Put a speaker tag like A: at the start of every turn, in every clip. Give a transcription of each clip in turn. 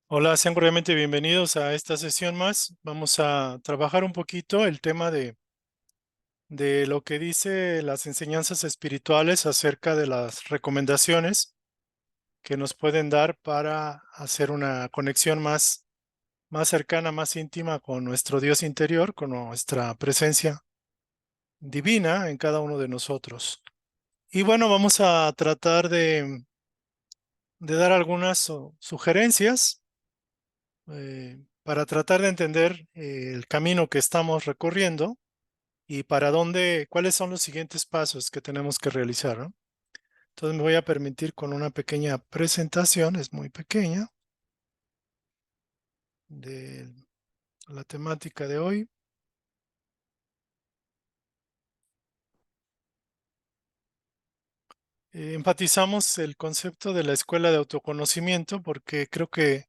A: Hola, sean cordialmente bienvenidos a esta sesión más. Vamos a trabajar un poquito el tema de lo que dice las enseñanzas espirituales acerca de las recomendaciones que nos pueden dar para hacer una conexión más cercana, más íntima con nuestro Dios interior, con nuestra presencia divina en cada uno de nosotros. Y bueno, vamos a tratar de dar algunas sugerencias para tratar de entender el camino que estamos recorriendo y para dónde, cuáles son los siguientes pasos que tenemos que realizar, ¿no? Entonces me voy a permitir con una pequeña presentación, es muy pequeña, de la temática de hoy. Enfatizamos el concepto de la escuela de autoconocimiento porque creo que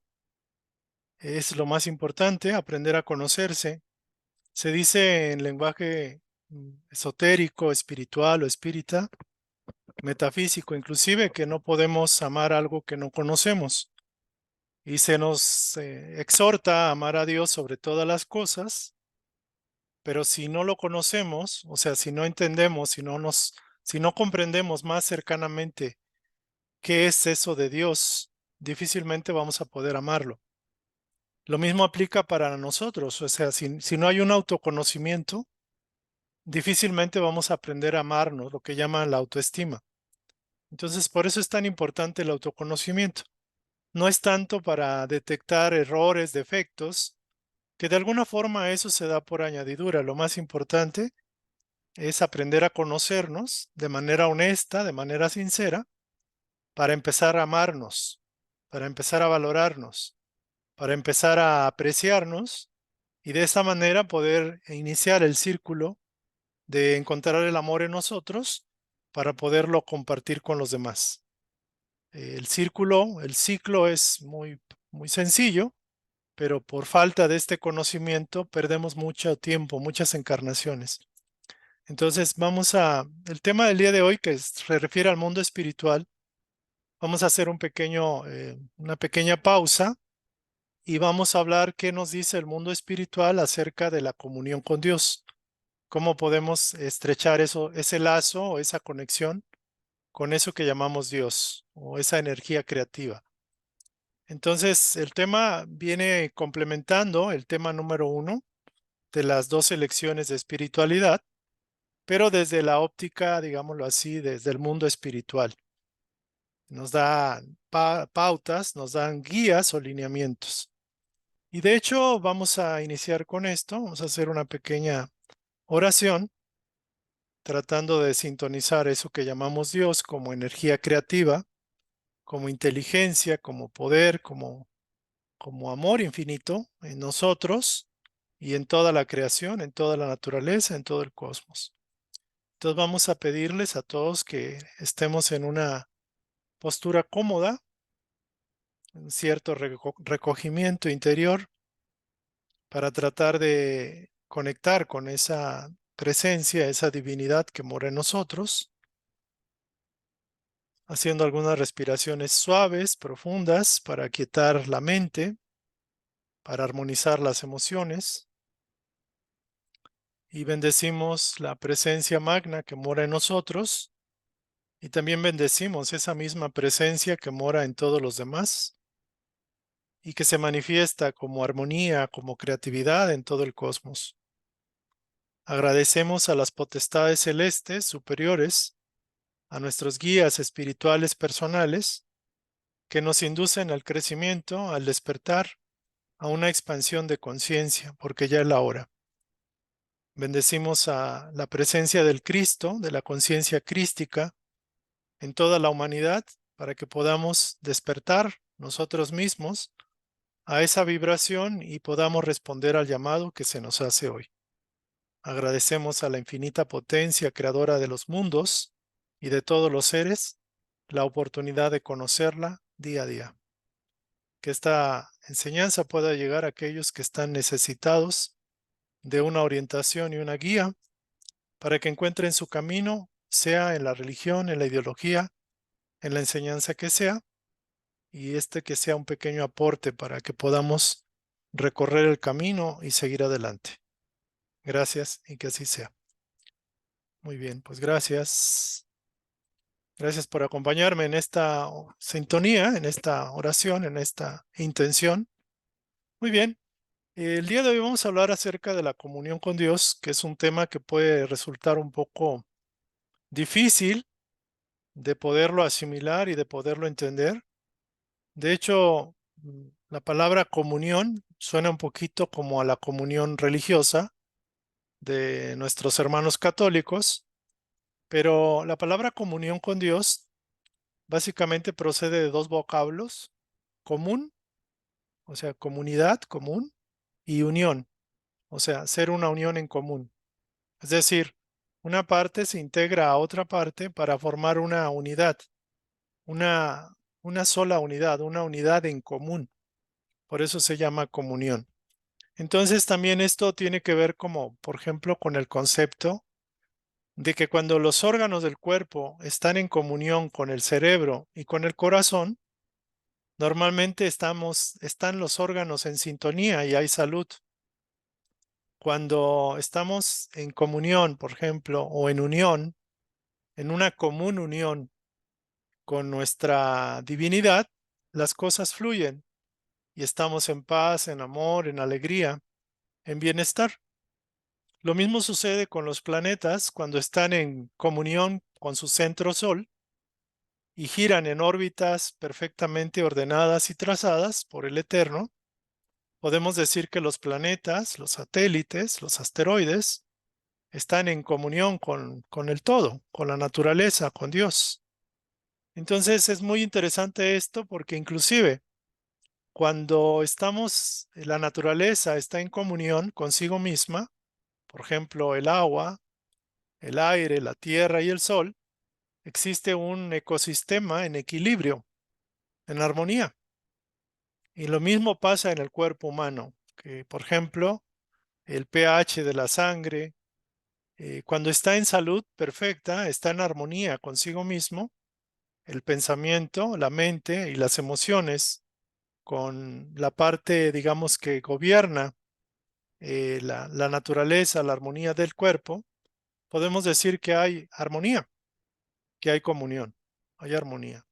A: es lo más importante, aprender a conocerse. Se dice en lenguaje esotérico, espiritual o espírita, metafísico inclusive, que no podemos amar algo que no conocemos. Y se nos exhorta a amar a Dios sobre todas las cosas, pero si no lo conocemos, o sea, si no entendemos, si no comprendemos más cercanamente qué es eso de Dios, difícilmente vamos a poder amarlo. Lo mismo aplica para nosotros, o sea, si no hay un autoconocimiento, difícilmente vamos a aprender a amarnos, lo que llaman la autoestima. Entonces, por eso es tan importante el autoconocimiento. No es tanto para detectar errores, defectos, que de alguna forma eso se da por añadidura. Lo más importante es aprender a conocernos de manera honesta, de manera sincera, para empezar a amarnos, para empezar a valorarnos, para empezar a apreciarnos y de esa manera poder iniciar el círculo de encontrar el amor en nosotros para poderlo compartir con los demás. El ciclo es muy sencillo, pero por falta de este conocimiento perdemos mucho tiempo, muchas encarnaciones. Entonces el tema del día de hoy que se refiere al mundo espiritual, vamos a hacer una pequeña pausa y vamos a hablar qué nos dice el mundo espiritual acerca de la comunión con Dios, cómo podemos estrechar ese lazo o esa conexión con eso que llamamos Dios o esa energía creativa. Entonces, el tema viene complementando el tema número uno de las dos lecciones de espiritualidad, pero desde la óptica, digámoslo así, desde el mundo espiritual. Nos dan pautas, nos dan guías o lineamientos. Y de hecho, vamos a iniciar con esto. Vamos a hacer una pequeña oración tratando de sintonizar eso que llamamos Dios como energía creativa, como inteligencia, como poder, como amor infinito en nosotros y en toda la creación, en toda la naturaleza, en todo el cosmos. Entonces vamos a pedirles a todos que estemos en una postura cómoda, un cierto recogimiento interior para tratar de conectar con esa presencia, esa divinidad que mora en nosotros, haciendo algunas respiraciones suaves, profundas, para aquietar la mente, para armonizar las emociones. Y bendecimos la presencia magna que mora en nosotros y también bendecimos esa misma presencia que mora en todos los demás y que se manifiesta como armonía, como creatividad en todo el cosmos. Agradecemos a las potestades celestes superiores, a nuestros guías espirituales personales, que nos inducen al crecimiento, al despertar, a una expansión de conciencia, porque ya es la hora. Bendecimos a la presencia del Cristo, de la conciencia crística, en toda la humanidad, para que podamos despertar nosotros mismos a esa vibración y podamos responder al llamado que se nos hace hoy. Agradecemos a la infinita potencia creadora de los mundos y de todos los seres la oportunidad de conocerla día a día. Que esta enseñanza pueda llegar a aquellos que están necesitados de una orientación y una guía para que encuentren su camino, sea en la religión, en la ideología, en la enseñanza que sea, y que sea un pequeño aporte para que podamos recorrer el camino y seguir adelante. Gracias y que así sea. Muy bien, pues gracias. Gracias por acompañarme en esta sintonía, en esta oración, en esta intención. Muy bien. El día de hoy vamos a hablar acerca de la comunión con Dios, que es un tema que puede resultar un poco difícil de poderlo asimilar y de poderlo entender. De hecho, la palabra comunión suena un poquito como a la comunión religiosa de nuestros hermanos católicos, pero la palabra comunión con Dios básicamente procede de dos vocablos: común, o sea, comunidad, común, y unión, o sea, ser una unión en común. Es decir, una parte se integra a otra parte para formar una unidad, una, una sola unidad, una unidad en común. Por eso se llama comunión. Entonces también esto tiene que ver como, por ejemplo, con el concepto de que cuando los órganos del cuerpo están en comunión con el cerebro y con el corazón, normalmente están los órganos en sintonía y hay salud. Cuando estamos en comunión, por ejemplo, o en unión, en una común unión con nuestra divinidad, las cosas fluyen y estamos en paz, en amor, en alegría, en bienestar. Lo mismo sucede con los planetas cuando están en comunión con su centro Sol y giran en órbitas perfectamente ordenadas y trazadas por el Eterno. Podemos decir que los planetas, los satélites, los asteroides, están en comunión con el todo, con la naturaleza, con Dios. Entonces es muy interesante esto porque inclusive cuando la naturaleza está en comunión consigo misma, por ejemplo, el agua, el aire, la tierra y el sol, existe un ecosistema en equilibrio, en armonía. Y lo mismo pasa en el cuerpo humano, que por ejemplo, el pH de la sangre, cuando está en salud perfecta, está en armonía consigo mismo, el pensamiento, la mente y las emociones, con la parte, digamos, que gobierna la naturaleza, la armonía del cuerpo, podemos decir que hay armonía, que hay comunión, hay armonía.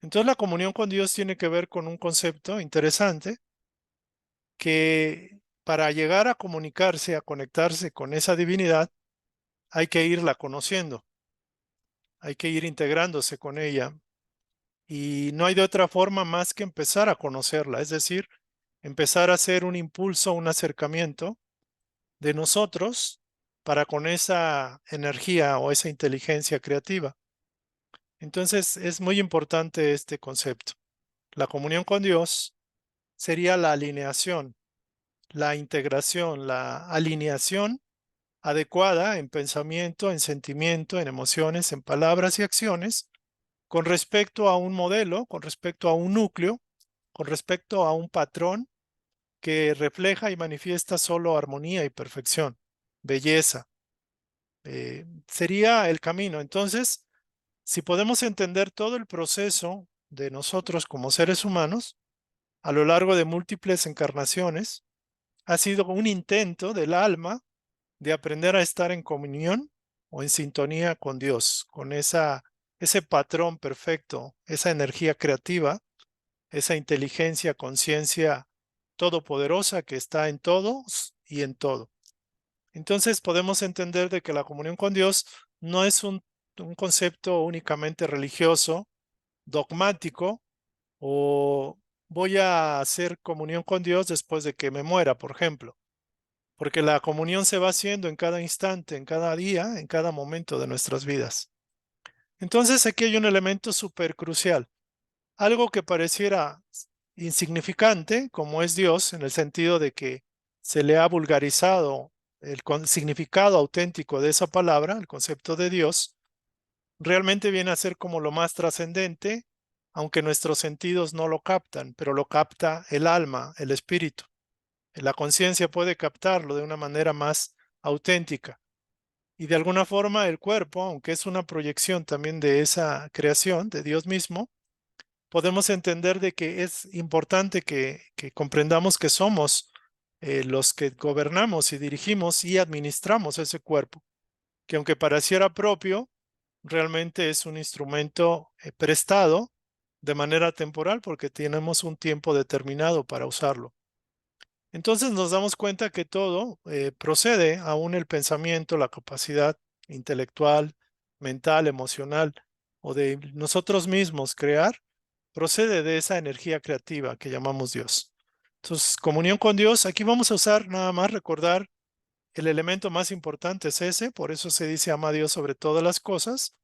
A: Entonces la comunión con Dios tiene que ver con un concepto interesante que para llegar a comunicarse, a conectarse con esa divinidad, hay que irla conociendo, hay que ir integrándose con ella y no hay de otra forma más que empezar a conocerla, es decir, empezar a hacer un impulso, un acercamiento de nosotros para con esa energía o esa inteligencia creativa. Entonces es muy importante este concepto. La comunión con Dios sería la alineación, la integración, la alineación adecuada en pensamiento, en sentimiento, en emociones, en palabras y acciones con respecto a un modelo, con respecto a un núcleo, con respecto a un patrón que refleja y manifiesta solo armonía y perfección, belleza. Sería el camino. Entonces, si podemos entender todo el proceso de nosotros como seres humanos a lo largo de múltiples encarnaciones, ha sido un intento del alma de aprender a estar en comunión o en sintonía con Dios, con ese patrón perfecto, esa energía creativa, esa inteligencia, conciencia todopoderosa que está en todos y en todo. Entonces podemos entender de que la comunión con Dios no es un concepto únicamente religioso, dogmático, o voy a hacer comunión con Dios después de que me muera, por ejemplo, porque la comunión se va haciendo en cada instante, en cada día, en cada momento de nuestras vidas. Entonces aquí hay un elemento súper crucial, algo que pareciera insignificante, como es Dios, en el sentido de que se le ha vulgarizado el significado auténtico de esa palabra, el concepto de Dios, realmente viene a ser como lo más trascendente, aunque nuestros sentidos no lo captan, pero lo capta el alma, el espíritu. La conciencia puede captarlo de una manera más auténtica. Y de alguna forma el cuerpo, aunque es una proyección también de esa creación, de Dios mismo, podemos entender de que es importante que comprendamos que somos los que gobernamos y dirigimos y administramos ese cuerpo, que aunque pareciera propio, realmente es un instrumento prestado de manera temporal porque tenemos un tiempo determinado para usarlo. Entonces nos damos cuenta que todo procede, aún el pensamiento, la capacidad intelectual, mental, emocional o de nosotros mismos crear, procede de esa energía creativa que llamamos Dios. Entonces, comunión con Dios, aquí vamos a usar nada más recordar el elemento más importante es ese, por eso se dice ama a Dios sobre todas las cosas,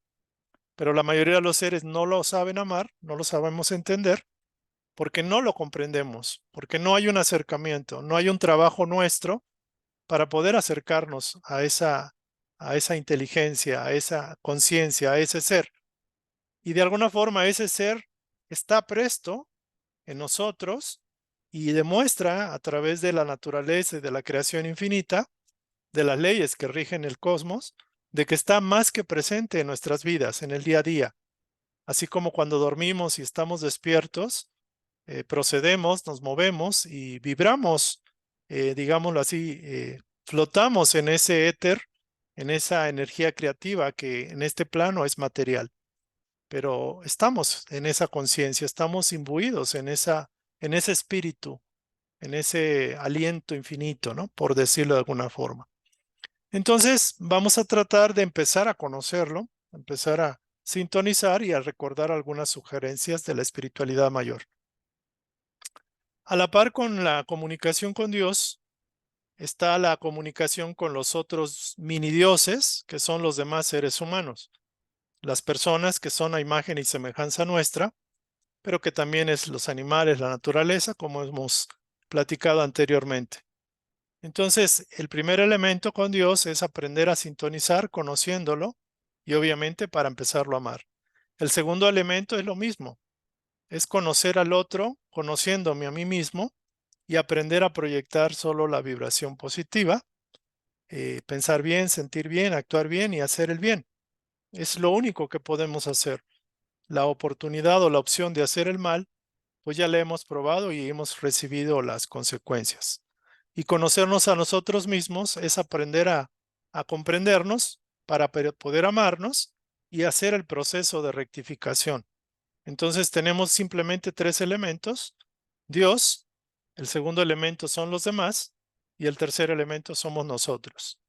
A: pero la mayoría de los seres no lo saben amar, no lo sabemos entender, porque no lo comprendemos, porque no hay un acercamiento, no hay un trabajo nuestro para poder acercarnos a esa inteligencia, a esa conciencia, a ese ser. Y de alguna forma ese ser está presto en nosotros y demuestra a través de la naturaleza y de la creación infinita, de las leyes que rigen el cosmos, de que está más que presente en nuestras vidas, en el día a día. Así como cuando dormimos y estamos despiertos, procedemos, nos movemos y vibramos, digámoslo así, flotamos en ese éter, en esa energía creativa que en este plano es material, pero estamos en esa conciencia, estamos imbuidos en ese espíritu, en ese aliento infinito, ¿no? Por decirlo de alguna forma. Entonces, vamos a tratar de empezar a conocerlo, empezar a sintonizar y a recordar algunas sugerencias de la espiritualidad mayor. A la par con la comunicación con Dios, está la comunicación con los otros mini dioses, que son los demás seres humanos, las personas que son a imagen y semejanza nuestra, pero que también es los animales, la naturaleza, como hemos platicado anteriormente. Entonces, el primer elemento con Dios es aprender a sintonizar conociéndolo y obviamente para empezarlo a amar. El segundo elemento es lo mismo, es conocer al otro, conociéndome a mí mismo y aprender a proyectar solo la vibración positiva, pensar bien, sentir bien, actuar bien y hacer el bien. Es lo único que podemos hacer. La oportunidad o la opción de hacer el mal, pues ya la hemos probado y hemos recibido las consecuencias. Y conocernos a nosotros mismos es aprender a comprendernos para poder amarnos y hacer el proceso de rectificación. Entonces tenemos simplemente tres elementos: Dios, el segundo elemento son los demás y el tercer elemento somos nosotros.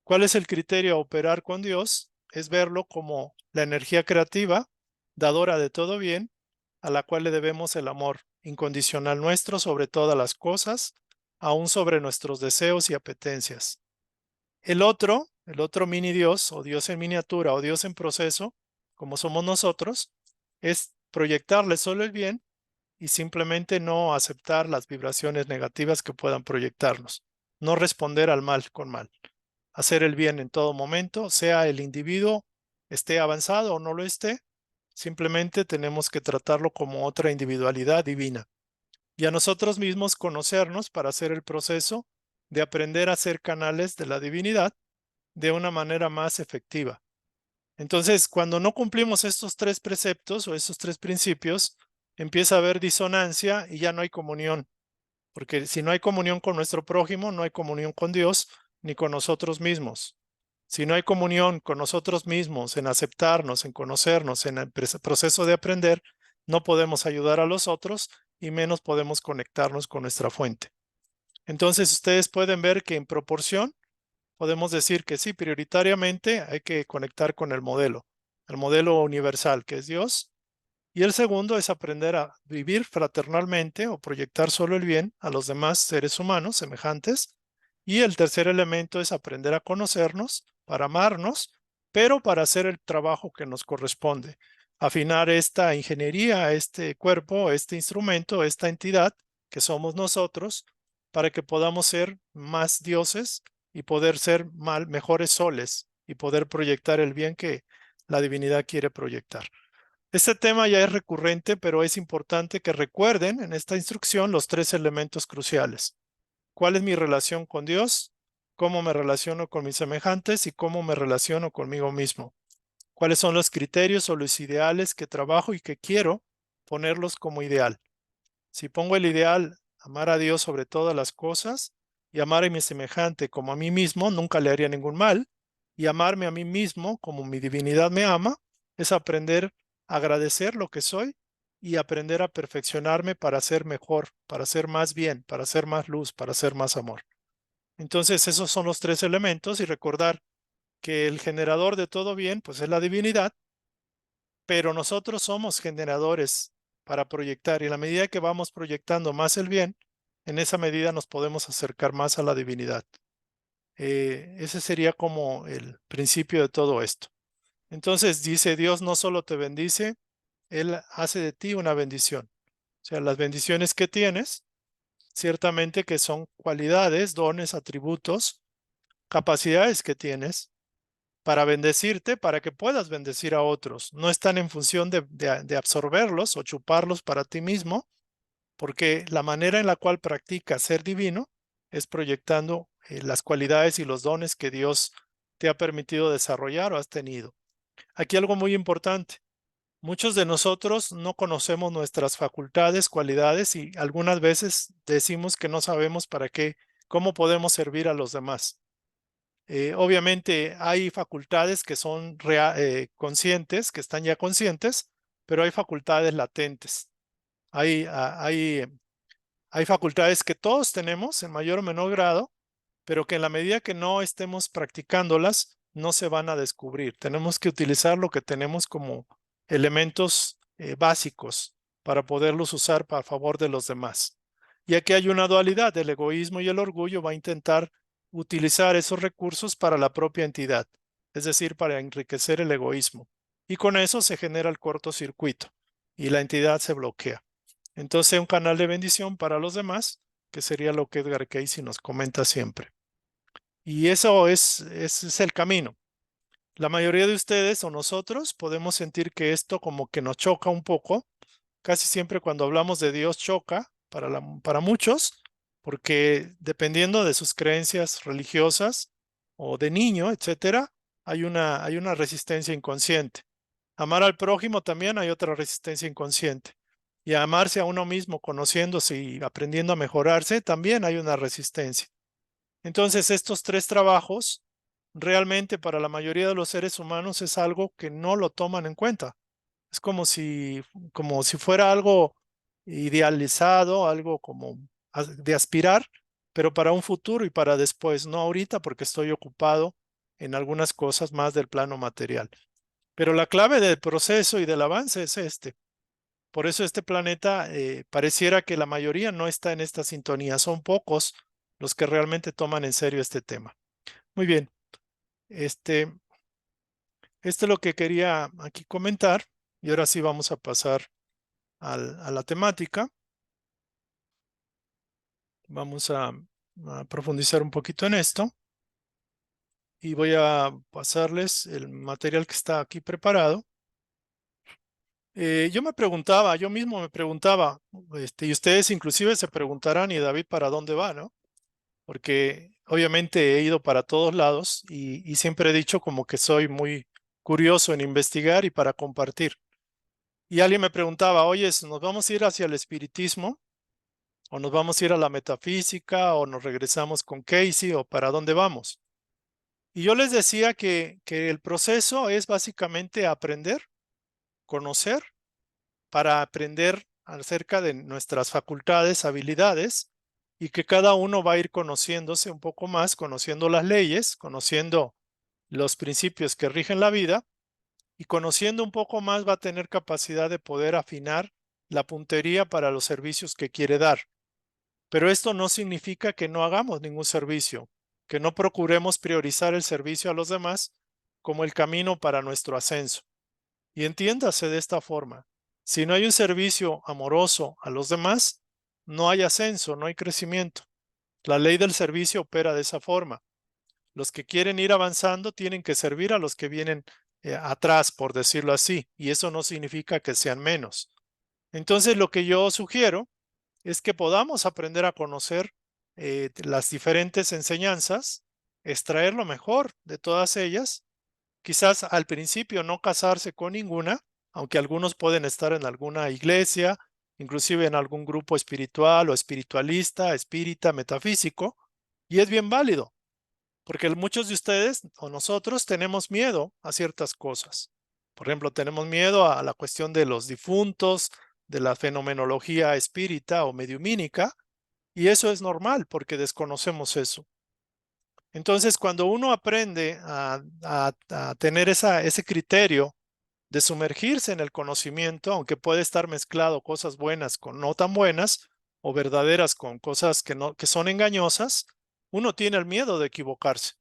A: ¿Cuál es el criterio a operar con Dios? Es verlo como la energía creativa, dadora de todo bien, a la cual le debemos el amor incondicional nuestro sobre todas las cosas, aún sobre nuestros deseos y apetencias. El otro mini Dios o Dios en miniatura o Dios en proceso, como somos nosotros, es proyectarle solo el bien y simplemente no aceptar las vibraciones negativas que puedan proyectarnos. No responder al mal con mal. Hacer el bien en todo momento, sea el individuo esté avanzado o no lo esté, simplemente tenemos que tratarlo como otra individualidad divina. Y a nosotros mismos conocernos para hacer el proceso de aprender a ser canales de la divinidad de una manera más efectiva. Entonces, cuando no cumplimos estos tres preceptos o estos tres principios, empieza a haber disonancia y ya no hay comunión, porque si no hay comunión con nuestro prójimo, no hay comunión con Dios ni con nosotros mismos. Si no hay comunión con nosotros mismos en aceptarnos, en conocernos, en el proceso de aprender, no podemos ayudar a los otros y menos podemos conectarnos con nuestra fuente. Entonces, ustedes pueden ver que en proporción podemos decir que sí, prioritariamente hay que conectar con el modelo universal que es Dios. Y el segundo es aprender a vivir fraternalmente o proyectar solo el bien a los demás seres humanos semejantes. Y el tercer elemento es aprender a conocernos para amarnos, pero para hacer el trabajo que nos corresponde. Afinar esta ingeniería, este cuerpo, este instrumento, esta entidad que somos nosotros, para que podamos ser más dioses y poder ser mejores soles y poder proyectar el bien que la divinidad quiere proyectar. Este tema ya es recurrente, pero es importante que recuerden en esta instrucción los tres elementos cruciales. ¿Cuál es mi relación con Dios? ¿Cómo me relaciono con mis semejantes? ¿Y cómo me relaciono conmigo mismo? ¿Cuáles son los criterios o los ideales que trabajo y que quiero ponerlos como ideal. Si pongo el ideal, amar a Dios sobre todas las cosas y amar a mi semejante como a mí mismo, nunca le haría ningún mal, y amarme a mí mismo como mi divinidad me ama, es aprender a agradecer lo que soy y aprender a perfeccionarme para ser mejor, para ser más bien, para ser más luz, para ser más amor. Entonces, esos son los tres elementos y recordar que el generador de todo bien, pues es la divinidad, pero nosotros somos generadores para proyectar y en la medida que vamos proyectando más el bien, en esa medida nos podemos acercar más a la divinidad. Ese sería como el principio de todo esto. Entonces dice, Dios no solo te bendice, Él hace de ti una bendición. O sea, las bendiciones que tienes, ciertamente que son cualidades, dones, atributos, capacidades que tienes para bendecirte, para que puedas bendecir a otros. No están en función de absorberlos o chuparlos para ti mismo, porque la manera en la cual practicas ser divino es proyectando las cualidades y los dones que Dios te ha permitido desarrollar o has tenido. Aquí algo muy importante. Muchos de nosotros no conocemos nuestras facultades, cualidades y algunas veces decimos que no sabemos para qué, cómo podemos servir a los demás. Obviamente hay facultades que son conscientes, que están ya conscientes, pero hay facultades latentes. Hay facultades que todos tenemos en mayor o menor grado, pero que en la medida que no estemos practicándolas, no se van a descubrir. Tenemos que utilizar lo que tenemos como elementos básicos para poderlos usar a favor de los demás. Y aquí hay una dualidad, el egoísmo y el orgullo va a intentar utilizar esos recursos para la propia entidad, es decir, para enriquecer el egoísmo. Y con eso se genera el cortocircuito y la entidad se bloquea. Entonces, un canal de bendición para los demás, que sería lo que Edgar Cayce nos comenta siempre. Y eso ese es el camino. La mayoría de ustedes o nosotros podemos sentir que esto como que nos choca un poco. Casi siempre cuando hablamos de Dios choca para muchos, porque dependiendo de sus creencias religiosas o de niño, etcétera, hay una resistencia inconsciente. Amar al prójimo también hay otra resistencia inconsciente. Y amarse a uno mismo, conociéndose y aprendiendo a mejorarse, también hay una resistencia. Entonces, estos tres trabajos realmente para la mayoría de los seres humanos es algo que no lo toman en cuenta. Es como si fuera algo idealizado, algo como de aspirar, pero para un futuro y para después, no ahorita porque estoy ocupado en algunas cosas más del plano material. Pero la clave del proceso y del avance es este. Por eso este planeta pareciera que la mayoría no está en esta sintonía. Son pocos los que realmente toman en serio este tema. Muy bien. Este, esto es lo que quería aquí comentar. Y ahora sí vamos a pasar a la temática. Vamos a profundizar un poquito en esto. Y voy a pasarles el material que está aquí preparado. Yo me preguntaba, yo mismo me preguntaba, y ustedes inclusive se preguntarán, ¿y David para dónde va, no? Porque obviamente he ido para todos lados y siempre he dicho como que soy muy curioso en investigar y para compartir. Y alguien me preguntaba, oye, ¿nos vamos a ir hacia el espiritismo? ¿O nos vamos a ir a la metafísica? ¿O nos regresamos con Casey? ¿O para dónde vamos? Y yo les decía que el proceso es básicamente aprender, conocer, para aprender acerca de nuestras facultades, habilidades, y que cada uno va a ir conociéndose un poco más, conociendo las leyes, conociendo los principios que rigen la vida, y conociendo un poco más va a tener capacidad de poder afinar la puntería para los servicios que quiere dar. Pero esto no significa que no hagamos ningún servicio, que no procuremos priorizar el servicio a los demás como el camino para nuestro ascenso. Y entiéndase de esta forma. Si no hay un servicio amoroso a los demás, no hay ascenso, no hay crecimiento. La ley del servicio opera de esa forma. Los que quieren ir avanzando tienen que servir a los que vienen atrás, por decirlo así, y eso no significa que sean menos. Entonces, lo que yo sugiero es que podamos aprender a conocer las diferentes enseñanzas, extraer lo mejor de todas ellas, quizás al principio no casarse con ninguna, aunque algunos pueden estar en alguna iglesia, inclusive en algún grupo espiritual o espiritualista, espírita, metafísico, y es bien válido, porque muchos de ustedes o nosotros tenemos miedo a ciertas cosas. Por ejemplo, tenemos miedo a la cuestión de los difuntos, de la fenomenología espírita o mediumínica, y eso es normal porque desconocemos eso. Entonces, cuando uno aprende a tener ese criterio de sumergirse en el conocimiento, aunque puede estar mezclado cosas buenas con no tan buenas, o verdaderas con cosas que son engañosas, uno tiene el miedo de equivocarse.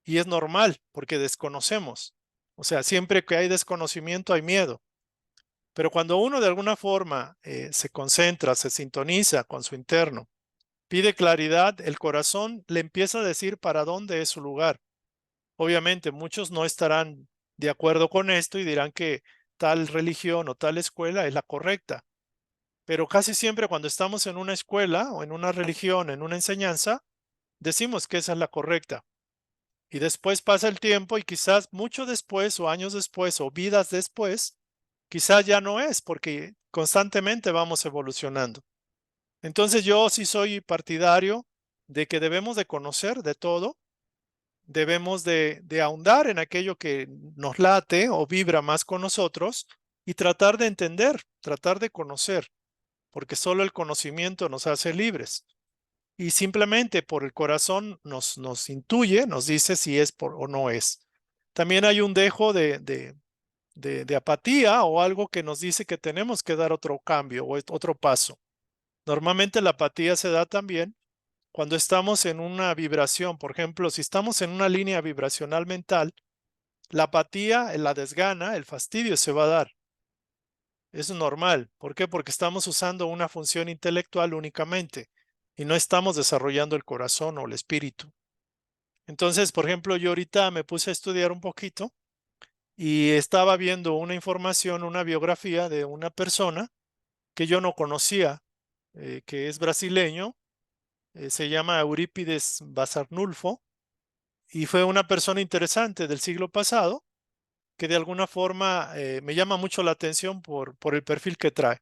A: Y es normal porque desconocemos. O sea, siempre que hay desconocimiento hay miedo. Pero cuando uno de alguna forma se concentra, se sintoniza con su interno, pide claridad, el corazón le empieza a decir para dónde es su lugar. Obviamente muchos no estarán de acuerdo con esto y dirán que tal religión o tal escuela es la correcta. Pero casi siempre cuando estamos en una escuela o en una religión, en una enseñanza, decimos que esa es la correcta. Y después pasa el tiempo y quizás mucho después o años después o vidas después, quizás ya no es porque constantemente vamos evolucionando. Entonces yo sí soy partidario de que debemos de conocer de todo, debemos de ahondar en aquello que nos late o vibra más con nosotros y tratar de entender, tratar de conocer, porque solo el conocimiento nos hace libres. Y simplemente por el corazón nos intuye, nos dice si es o no es. También hay un dejo de apatía o algo que nos dice que tenemos que dar otro cambio o otro paso. Normalmente la apatía se da también cuando estamos en una vibración. Por ejemplo, si estamos en una línea vibracional mental, la apatía, la desgana, el fastidio se va a dar. Es normal. ¿Por qué? Porque estamos usando una función intelectual únicamente y no estamos desarrollando el corazón o el espíritu. Entonces, por ejemplo, yo ahorita me puse a estudiar un poquito y estaba viendo una información, una biografía de una persona que yo no conocía, que es brasileño, se llama Eurípides Basarnulfo y fue una persona interesante del siglo pasado que de alguna forma me llama mucho la atención por el perfil que trae,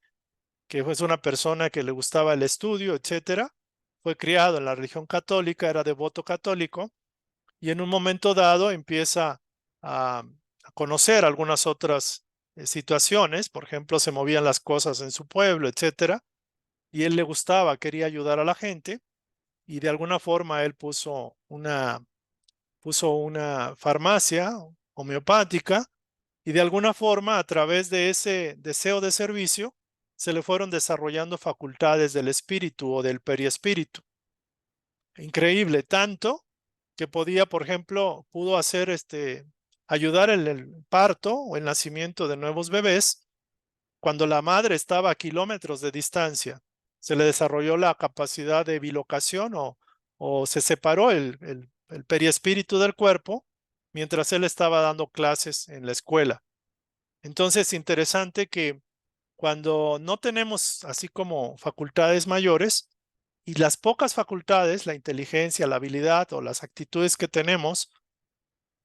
A: que fue una persona que le gustaba el estudio, etcétera. Fue criado en la religión católica, era devoto católico y en un momento dado empieza a conocer algunas otras situaciones, por ejemplo, se movían las cosas en su pueblo, etcétera, y él le gustaba, quería ayudar a la gente y de alguna forma él puso una farmacia homeopática y de alguna forma a través de ese deseo de servicio se le fueron desarrollando facultades del espíritu o del periespíritu. Increíble, tanto que podía, por ejemplo, pudo hacer ayudar en el parto o el nacimiento de nuevos bebés cuando la madre estaba a kilómetros de distancia. Se le desarrolló la capacidad de bilocación o se separó el periespíritu del cuerpo mientras él estaba dando clases en la escuela. Entonces, interesante que cuando no tenemos así como facultades mayores y las pocas facultades, la inteligencia, la habilidad o las actitudes que tenemos,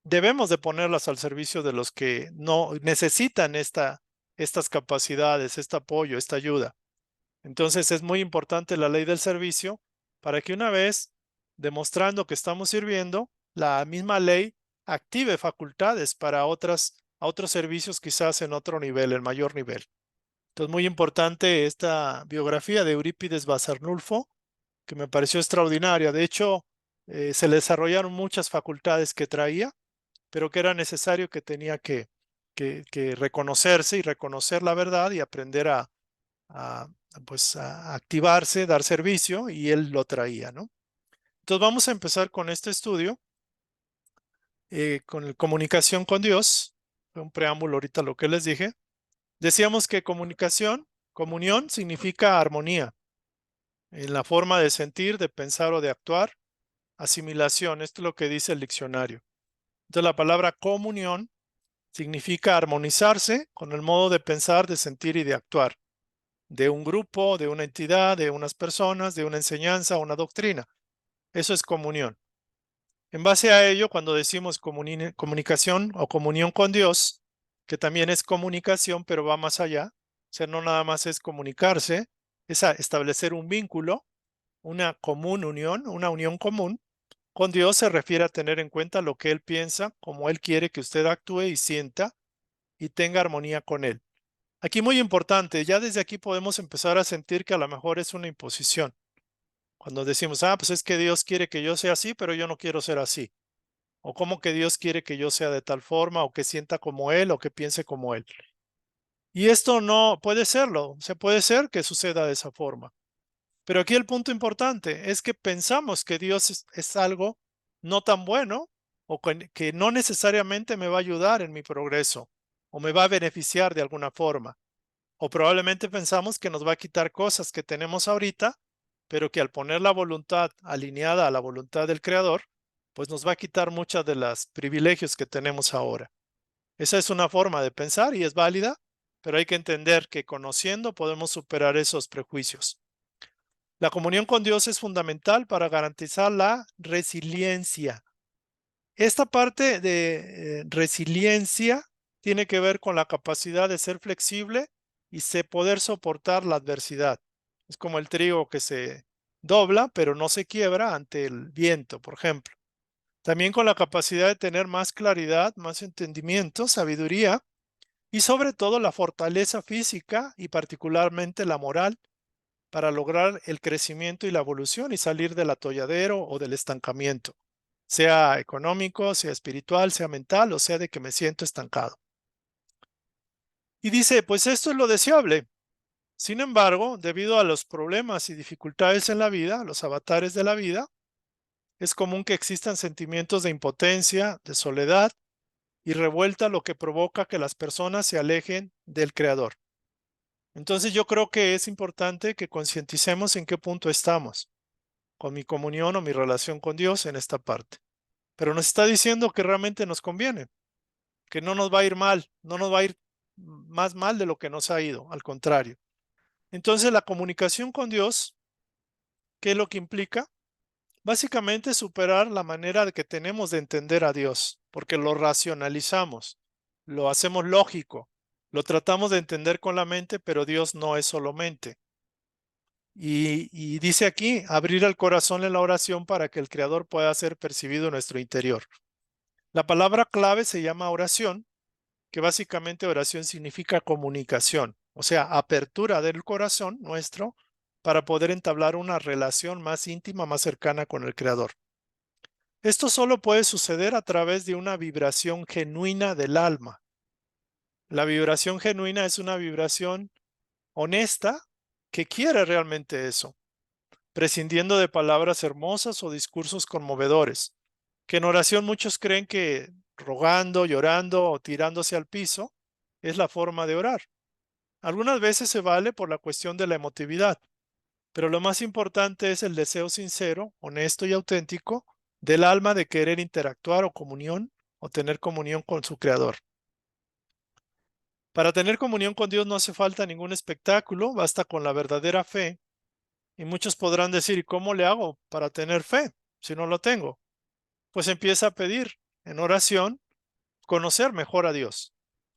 A: debemos de ponerlas al servicio de los que no necesitan estas capacidades, este apoyo, esta ayuda. Entonces es muy importante la ley del servicio para que una vez demostrando que estamos sirviendo, la misma ley active facultades para a otros servicios quizás en otro nivel, en mayor nivel. Entonces muy importante esta biografía de Eurípides Basarnulfo, que me pareció extraordinaria. De hecho, se le desarrollaron muchas facultades que traía, pero que era necesario que tenía que reconocerse y reconocer la verdad y aprender a, pues, a activarse, dar servicio, y él lo traía, ¿no? Entonces vamos a empezar con este estudio, con comunicación con Dios. Fue un preámbulo ahorita lo que les dije. Decíamos que comunión significa armonía en la forma de sentir, de pensar o de actuar. Asimilación, esto es lo que dice el diccionario. Entonces la palabra comunión significa armonizarse con el modo de pensar, de sentir y de actuar de un grupo, de una entidad, de unas personas, de una enseñanza, una doctrina. Eso es comunión. En base a ello, cuando decimos comunicación o comunión con Dios, que también es comunicación, pero va más allá. O sea, no nada más es comunicarse, es establecer un vínculo, una común unión, una unión común. Con Dios se refiere a tener en cuenta lo que Él piensa, como Él quiere que usted actúe y sienta y tenga armonía con Él. Aquí muy importante, ya desde aquí podemos empezar a sentir que a lo mejor es una imposición. Cuando decimos, pues es que Dios quiere que yo sea así, pero yo no quiero ser así. O como que Dios quiere que yo sea de tal forma, o que sienta como Él, o que piense como Él. Y esto no puede serlo, se puede ser que suceda de esa forma. Pero aquí el punto importante es que pensamos que Dios es algo no tan bueno o que no necesariamente me va a ayudar en mi progreso o me va a beneficiar de alguna forma. O probablemente pensamos que nos va a quitar cosas que tenemos ahorita, pero que al poner la voluntad alineada a la voluntad del Creador, pues nos va a quitar muchos de los privilegios que tenemos ahora. Esa es una forma de pensar y es válida, pero hay que entender que conociendo podemos superar esos prejuicios. La comunión con Dios es fundamental para garantizar la resiliencia. Esta parte de resiliencia tiene que ver con la capacidad de ser flexible y poder soportar la adversidad. Es como el trigo que se dobla, pero no se quiebra ante el viento, por ejemplo. También con la capacidad de tener más claridad, más entendimiento, sabiduría y sobre todo la fortaleza física y particularmente la moral para lograr el crecimiento y la evolución y salir del atolladero o del estancamiento, sea económico, sea espiritual, sea mental o sea de que me siento estancado. Y dice, pues esto es lo deseable. Sin embargo, debido a los problemas y dificultades en la vida, los avatares de la vida, es común que existan sentimientos de impotencia, de soledad y revuelta, lo que provoca que las personas se alejen del Creador. Entonces yo creo que es importante que concienticemos en qué punto estamos con mi comunión o mi relación con Dios en esta parte. Pero nos está diciendo que realmente nos conviene, que no nos va a ir mal, no nos va a ir más mal de lo que nos ha ido, al contrario. Entonces la comunicación con Dios, ¿qué es lo que implica? Básicamente superar la manera de que tenemos de entender a Dios, porque lo racionalizamos, lo hacemos lógico, lo tratamos de entender con la mente, pero Dios no es solo mente. Y dice aquí, abrir el corazón en la oración para que el Creador pueda ser percibido en nuestro interior. La palabra clave se llama oración, que básicamente oración significa comunicación, o sea, apertura del corazón nuestro para poder entablar una relación más íntima, más cercana con el Creador. Esto solo puede suceder a través de una vibración genuina del alma. La vibración genuina es una vibración honesta que quiere realmente eso, prescindiendo de palabras hermosas o discursos conmovedores, que en oración muchos creen que rogando, llorando o tirándose al piso es la forma de orar. Algunas veces se vale por la cuestión de la emotividad, pero lo más importante es el deseo sincero, honesto y auténtico del alma de querer interactuar o comunión o tener comunión con su Creador. Para tener comunión con Dios no hace falta ningún espectáculo, basta con la verdadera fe. Y muchos podrán decir, ¿y cómo le hago para tener fe si no lo tengo? Pues empieza a pedir en oración, conocer mejor a Dios,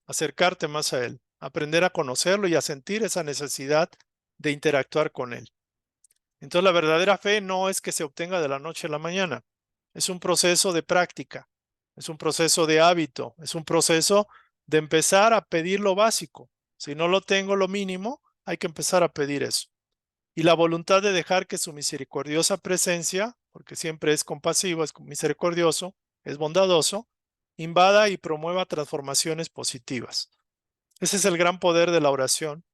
A: acercarte más a Él, aprender a conocerlo y a sentir esa necesidad de interactuar con Él. Entonces la verdadera fe no es que se obtenga de la noche a la mañana, es un proceso de práctica, es un proceso de hábito, es un proceso de empezar a pedir lo básico. Si no lo tengo, lo mínimo, hay que empezar a pedir eso. Y la voluntad de dejar que su misericordiosa presencia, porque siempre es compasivo, es misericordioso, es bondadoso, invada y promueva transformaciones positivas. Ese es el gran poder de la oración,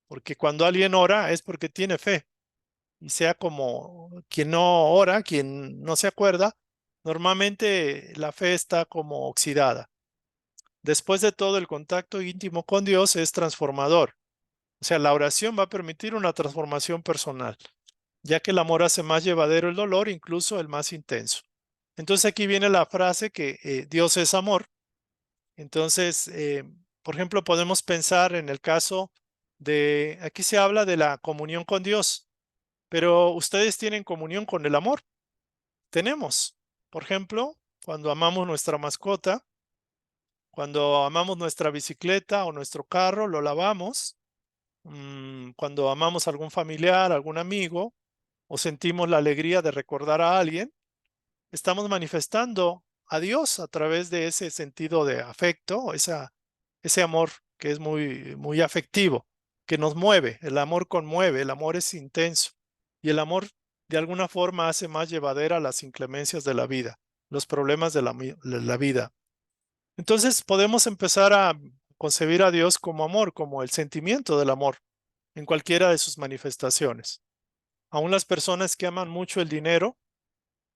A: porque cuando alguien ora es porque tiene fe, y sea como quien no ora, quien no se acuerda, normalmente la fe está como oxidada. Después de todo, el contacto íntimo con Dios es transformador. O sea, la oración va a permitir una transformación personal, ya que el amor hace más llevadero el dolor, incluso el más intenso. Entonces aquí viene la frase que Dios es amor. Entonces, por ejemplo, podemos pensar en el caso de, aquí se habla de la comunión con Dios, pero ustedes tienen comunión con el amor. Tenemos, por ejemplo, cuando amamos nuestra mascota, Cuando amamos nuestra bicicleta o nuestro carro, lo lavamos. Cuando amamos a algún familiar, algún amigo, o sentimos la alegría de recordar a alguien, estamos manifestando a Dios a través de ese sentido de afecto, ese amor que es muy, muy afectivo, que nos mueve. El amor conmueve, el amor es intenso y el amor de alguna forma hace más llevadera las inclemencias de la vida, los problemas de la vida. Entonces podemos empezar a concebir a Dios como amor, como el sentimiento del amor en cualquiera de sus manifestaciones. Aún las personas que aman mucho el dinero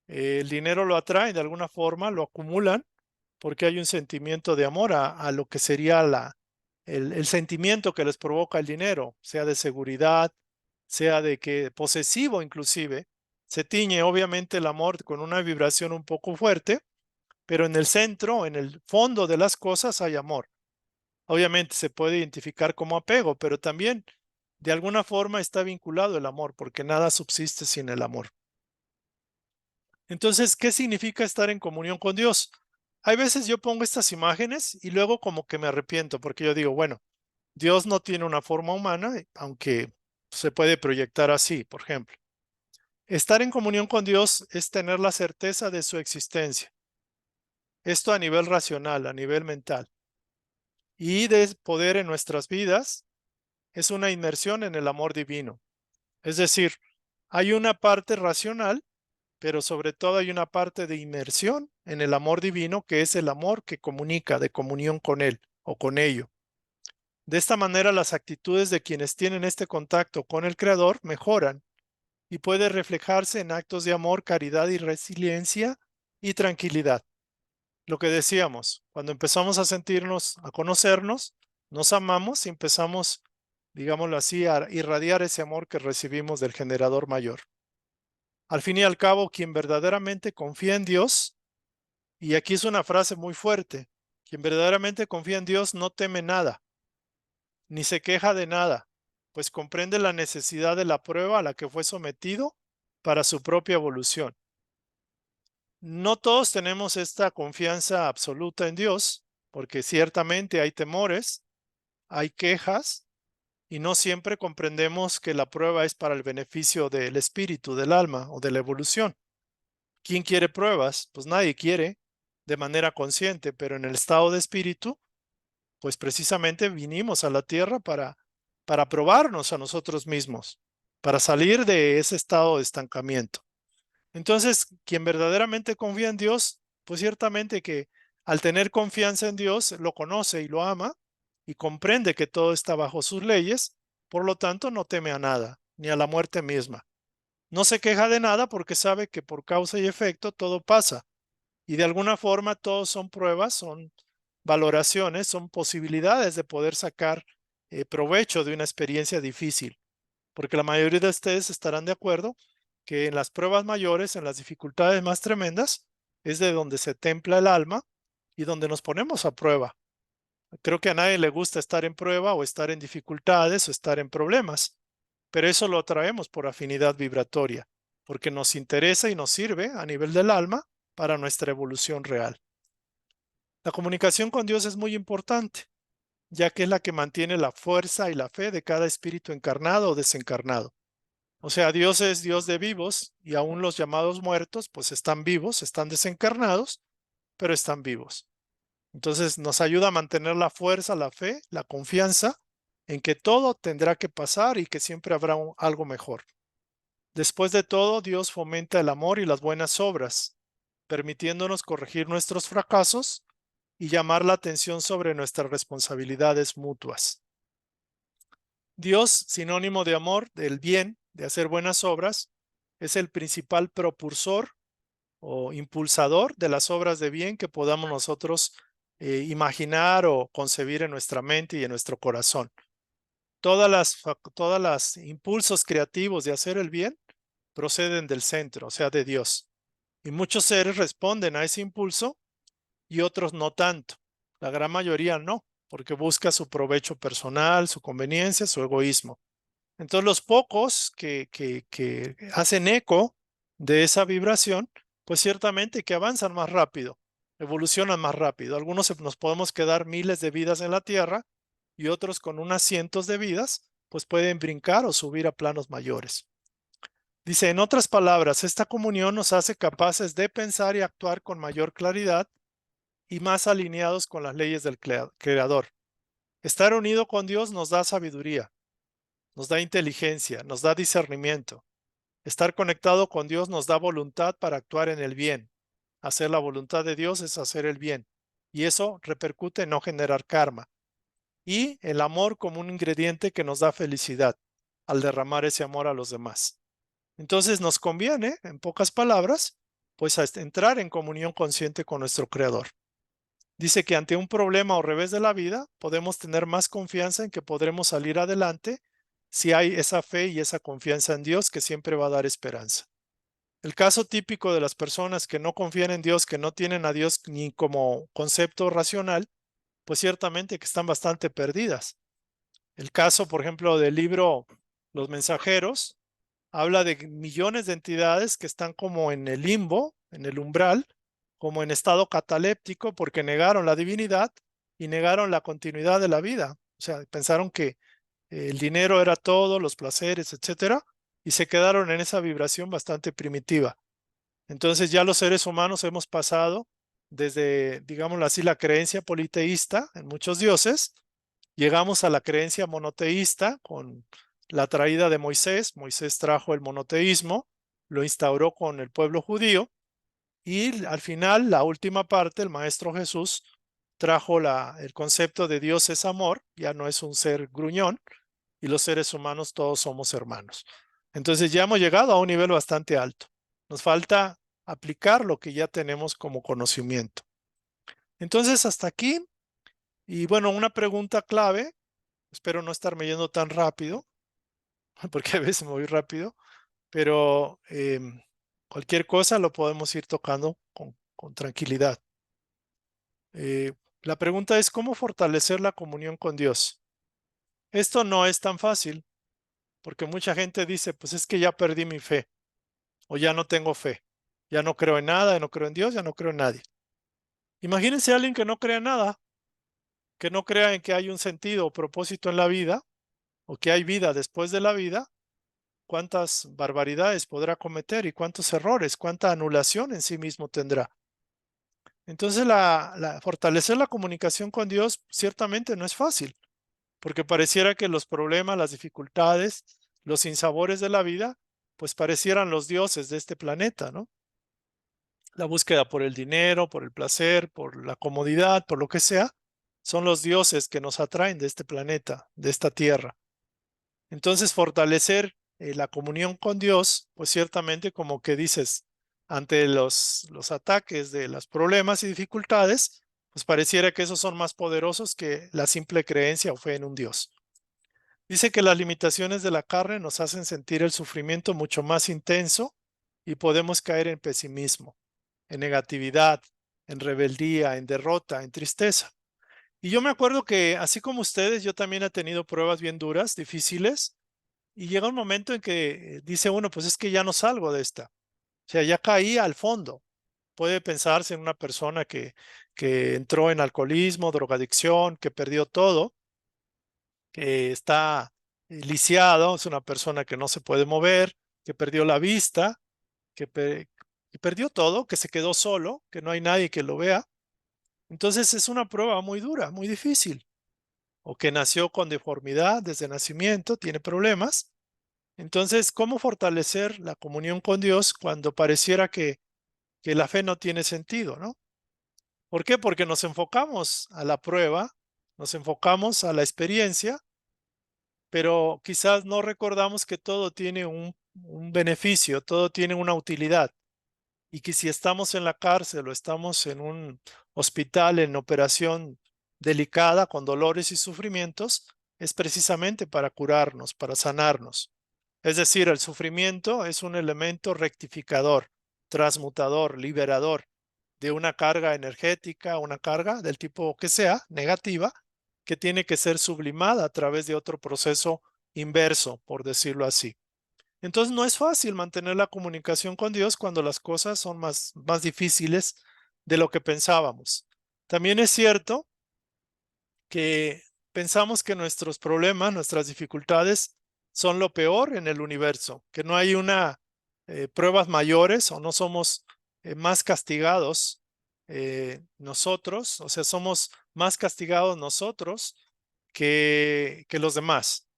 A: lo atraen de alguna forma, lo acumulan, porque hay un sentimiento de amor a lo que sería el sentimiento que les provoca el dinero, sea de seguridad, sea de que posesivo inclusive. Se tiñe obviamente el amor con una vibración un poco fuerte, pero en el centro, en el fondo de las cosas hay amor. Obviamente se puede identificar como apego, pero también de alguna forma está vinculado el amor, porque nada subsiste sin el amor. Entonces, ¿qué significa estar en comunión con Dios? Hay veces yo pongo estas imágenes y luego como que me arrepiento, porque yo digo, bueno, Dios no tiene una forma humana, aunque se puede proyectar así, por ejemplo. Estar en comunión con Dios es tener la certeza de su existencia. Esto a nivel racional, a nivel mental. Y de poder en nuestras vidas es una inmersión en el amor divino. Es decir, hay una parte racional, pero sobre todo hay una parte de inmersión en el amor divino, que es el amor que comunica, de comunión con Él o con ello. De esta manera, las actitudes de quienes tienen este contacto con el Creador mejoran y puede reflejarse en actos de amor, caridad y resiliencia y tranquilidad. Lo que decíamos, cuando empezamos a sentirnos, a conocernos, nos amamos y empezamos, digámoslo así, a irradiar ese amor que recibimos del generador mayor. Al fin y al cabo, quien verdaderamente confía en Dios, y aquí es una frase muy fuerte, quien verdaderamente confía en Dios no teme nada, ni se queja de nada, pues comprende la necesidad de la prueba a la que fue sometido para su propia evolución. No todos tenemos esta confianza absoluta en Dios, porque ciertamente hay temores, hay quejas, y no siempre comprendemos que la prueba es para el beneficio del espíritu, del alma o de la evolución. ¿Quién quiere pruebas? Pues nadie quiere de manera consciente, pero en el estado de espíritu, pues precisamente vinimos a la tierra para probarnos a nosotros mismos, para salir de ese estado de estancamiento. Entonces, quien verdaderamente confía en Dios, pues ciertamente que al tener confianza en Dios, lo conoce y lo ama y comprende que todo está bajo sus leyes, por lo tanto no teme a nada, ni a la muerte misma. No se queja de nada porque sabe que por causa y efecto todo pasa y de alguna forma todos son pruebas, son valoraciones, son posibilidades de poder sacar provecho de una experiencia difícil, porque la mayoría de ustedes estarán de acuerdo que en las pruebas mayores, en las dificultades más tremendas, es de donde se templa el alma y donde nos ponemos a prueba. Creo que a nadie le gusta estar en prueba o estar en dificultades o estar en problemas, pero eso lo traemos por afinidad vibratoria, porque nos interesa y nos sirve a nivel del alma para nuestra evolución real. La comunicación con Dios es muy importante, ya que es la que mantiene la fuerza y la fe de cada espíritu encarnado o desencarnado. O sea, Dios es Dios de vivos y aún los llamados muertos, pues están vivos, están desencarnados, pero están vivos. Entonces nos ayuda a mantener la fuerza, la fe, la confianza en que todo tendrá que pasar y que siempre habrá algo mejor. Después de todo, Dios fomenta el amor y las buenas obras, permitiéndonos corregir nuestros fracasos y llamar la atención sobre nuestras responsabilidades mutuas. Dios, sinónimo de amor, del bien, de hacer buenas obras, es el principal propulsor o impulsador de las obras de bien que podamos nosotros imaginar o concebir en nuestra mente y en nuestro corazón. Todas las impulsos creativos de hacer el bien proceden del centro, o sea, de Dios. Y muchos seres responden a ese impulso y otros no tanto. La gran mayoría no, porque busca su provecho personal, su conveniencia, su egoísmo. Entonces los pocos que hacen eco de esa vibración, pues ciertamente que avanzan más rápido, evolucionan más rápido. Algunos nos podemos quedar miles de vidas en la Tierra y otros con unas cientos de vidas, pues pueden brincar o subir a planos mayores. Dice, en otras palabras, esta comunión nos hace capaces de pensar y actuar con mayor claridad y más alineados con las leyes del Creador. Estar unido con Dios nos da sabiduría, nos da inteligencia, nos da discernimiento. Estar conectado con Dios nos da voluntad para actuar en el bien. Hacer la voluntad de Dios es hacer el bien. Y eso repercute en no generar karma. Y el amor como un ingrediente que nos da felicidad al derramar ese amor a los demás. Entonces nos conviene, en pocas palabras, pues entrar en comunión consciente con nuestro Creador. Dice que ante un problema o revés de la vida, podemos tener más confianza en que podremos salir adelante si hay esa fe y esa confianza en Dios que siempre va a dar esperanza. El caso típico de las personas que no confían en Dios, que no tienen a Dios ni como concepto racional, pues ciertamente que están bastante perdidas. El caso, por ejemplo, del libro Los Mensajeros, habla de millones de entidades que están como en el limbo, en el umbral, como en estado cataléptico porque negaron la divinidad y negaron la continuidad de la vida. O sea, pensaron que el dinero era todo, los placeres, etcétera, y se quedaron en esa vibración bastante primitiva. Entonces ya los seres humanos hemos pasado desde, digámoslo así, la creencia politeísta en muchos dioses, llegamos a la creencia monoteísta con la traída de Moisés. Moisés trajo el monoteísmo, lo instauró con el pueblo judío y al final, la última parte, el Maestro Jesús trajo el concepto de Dios es amor, ya no es un ser gruñón y los seres humanos todos somos hermanos. Entonces ya hemos llegado a un nivel bastante alto. Nos falta aplicar lo que ya tenemos como conocimiento. Entonces hasta aquí, y bueno, una pregunta clave, espero no estarme yendo tan rápido, porque a veces me voy rápido, pero cualquier cosa lo podemos ir tocando con tranquilidad. La pregunta es, ¿cómo fortalecer la comunión con Dios? Esto no es tan fácil, porque mucha gente dice, pues es que ya perdí mi fe, o ya no tengo fe, ya no creo en nada, ya no creo en Dios, ya no creo en nadie. Imagínense a alguien que no crea en nada, que no crea en que hay un sentido o propósito en la vida, o que hay vida después de la vida, cuántas barbaridades podrá cometer y cuántos errores, cuánta anulación en sí mismo tendrá. Entonces, fortalecer la comunicación con Dios ciertamente no es fácil, porque pareciera que los problemas, las dificultades, los sinsabores de la vida, pues parecieran los dioses de este planeta, ¿no? La búsqueda por el dinero, por el placer, por la comodidad, por lo que sea, son los dioses que nos atraen de este planeta, de esta tierra. Entonces, fortalecer la comunión con Dios, pues ciertamente como que dices, ante los ataques de los problemas y dificultades, pues pareciera que esos son más poderosos que la simple creencia o fe en un Dios. Dice que las limitaciones de la carne nos hacen sentir el sufrimiento mucho más intenso y podemos caer en pesimismo, en negatividad, en rebeldía, en derrota, en tristeza. Y yo me acuerdo que así como ustedes, yo también he tenido pruebas bien duras, difíciles, y llega un momento en que dice uno, pues es que ya no salgo de esta. O sea, ya caí al fondo. Puede pensarse en una persona que entró en alcoholismo, drogadicción, que perdió todo, que está lisiado, es una persona que no se puede mover, que perdió la vista, que perdió todo, que se quedó solo, que no hay nadie que lo vea. Entonces es una prueba muy dura, muy difícil. O que nació con deformidad desde nacimiento, tiene problemas. Entonces, ¿cómo fortalecer la comunión con Dios cuando pareciera que la fe no tiene sentido, ¿no? ¿Por qué? Porque nos enfocamos a la prueba, nos enfocamos a la experiencia, pero quizás no recordamos que todo tiene un beneficio, todo tiene una utilidad y que si estamos en la cárcel o estamos en un hospital en operación delicada con dolores y sufrimientos, es precisamente para curarnos, para sanarnos. Es decir, el sufrimiento es un elemento rectificador, transmutador, liberador de una carga energética, una carga del tipo que sea, negativa, que tiene que ser sublimada a través de otro proceso inverso, por decirlo así. Entonces no es fácil mantener la comunicación con Dios cuando las cosas son más difíciles, de lo que pensábamos. También es cierto que pensamos que nuestros problemas, nuestras dificultades son lo peor en el universo, que no hay pruebas mayores o no somos más castigados nosotros, o sea, somos más castigados nosotros que los demás.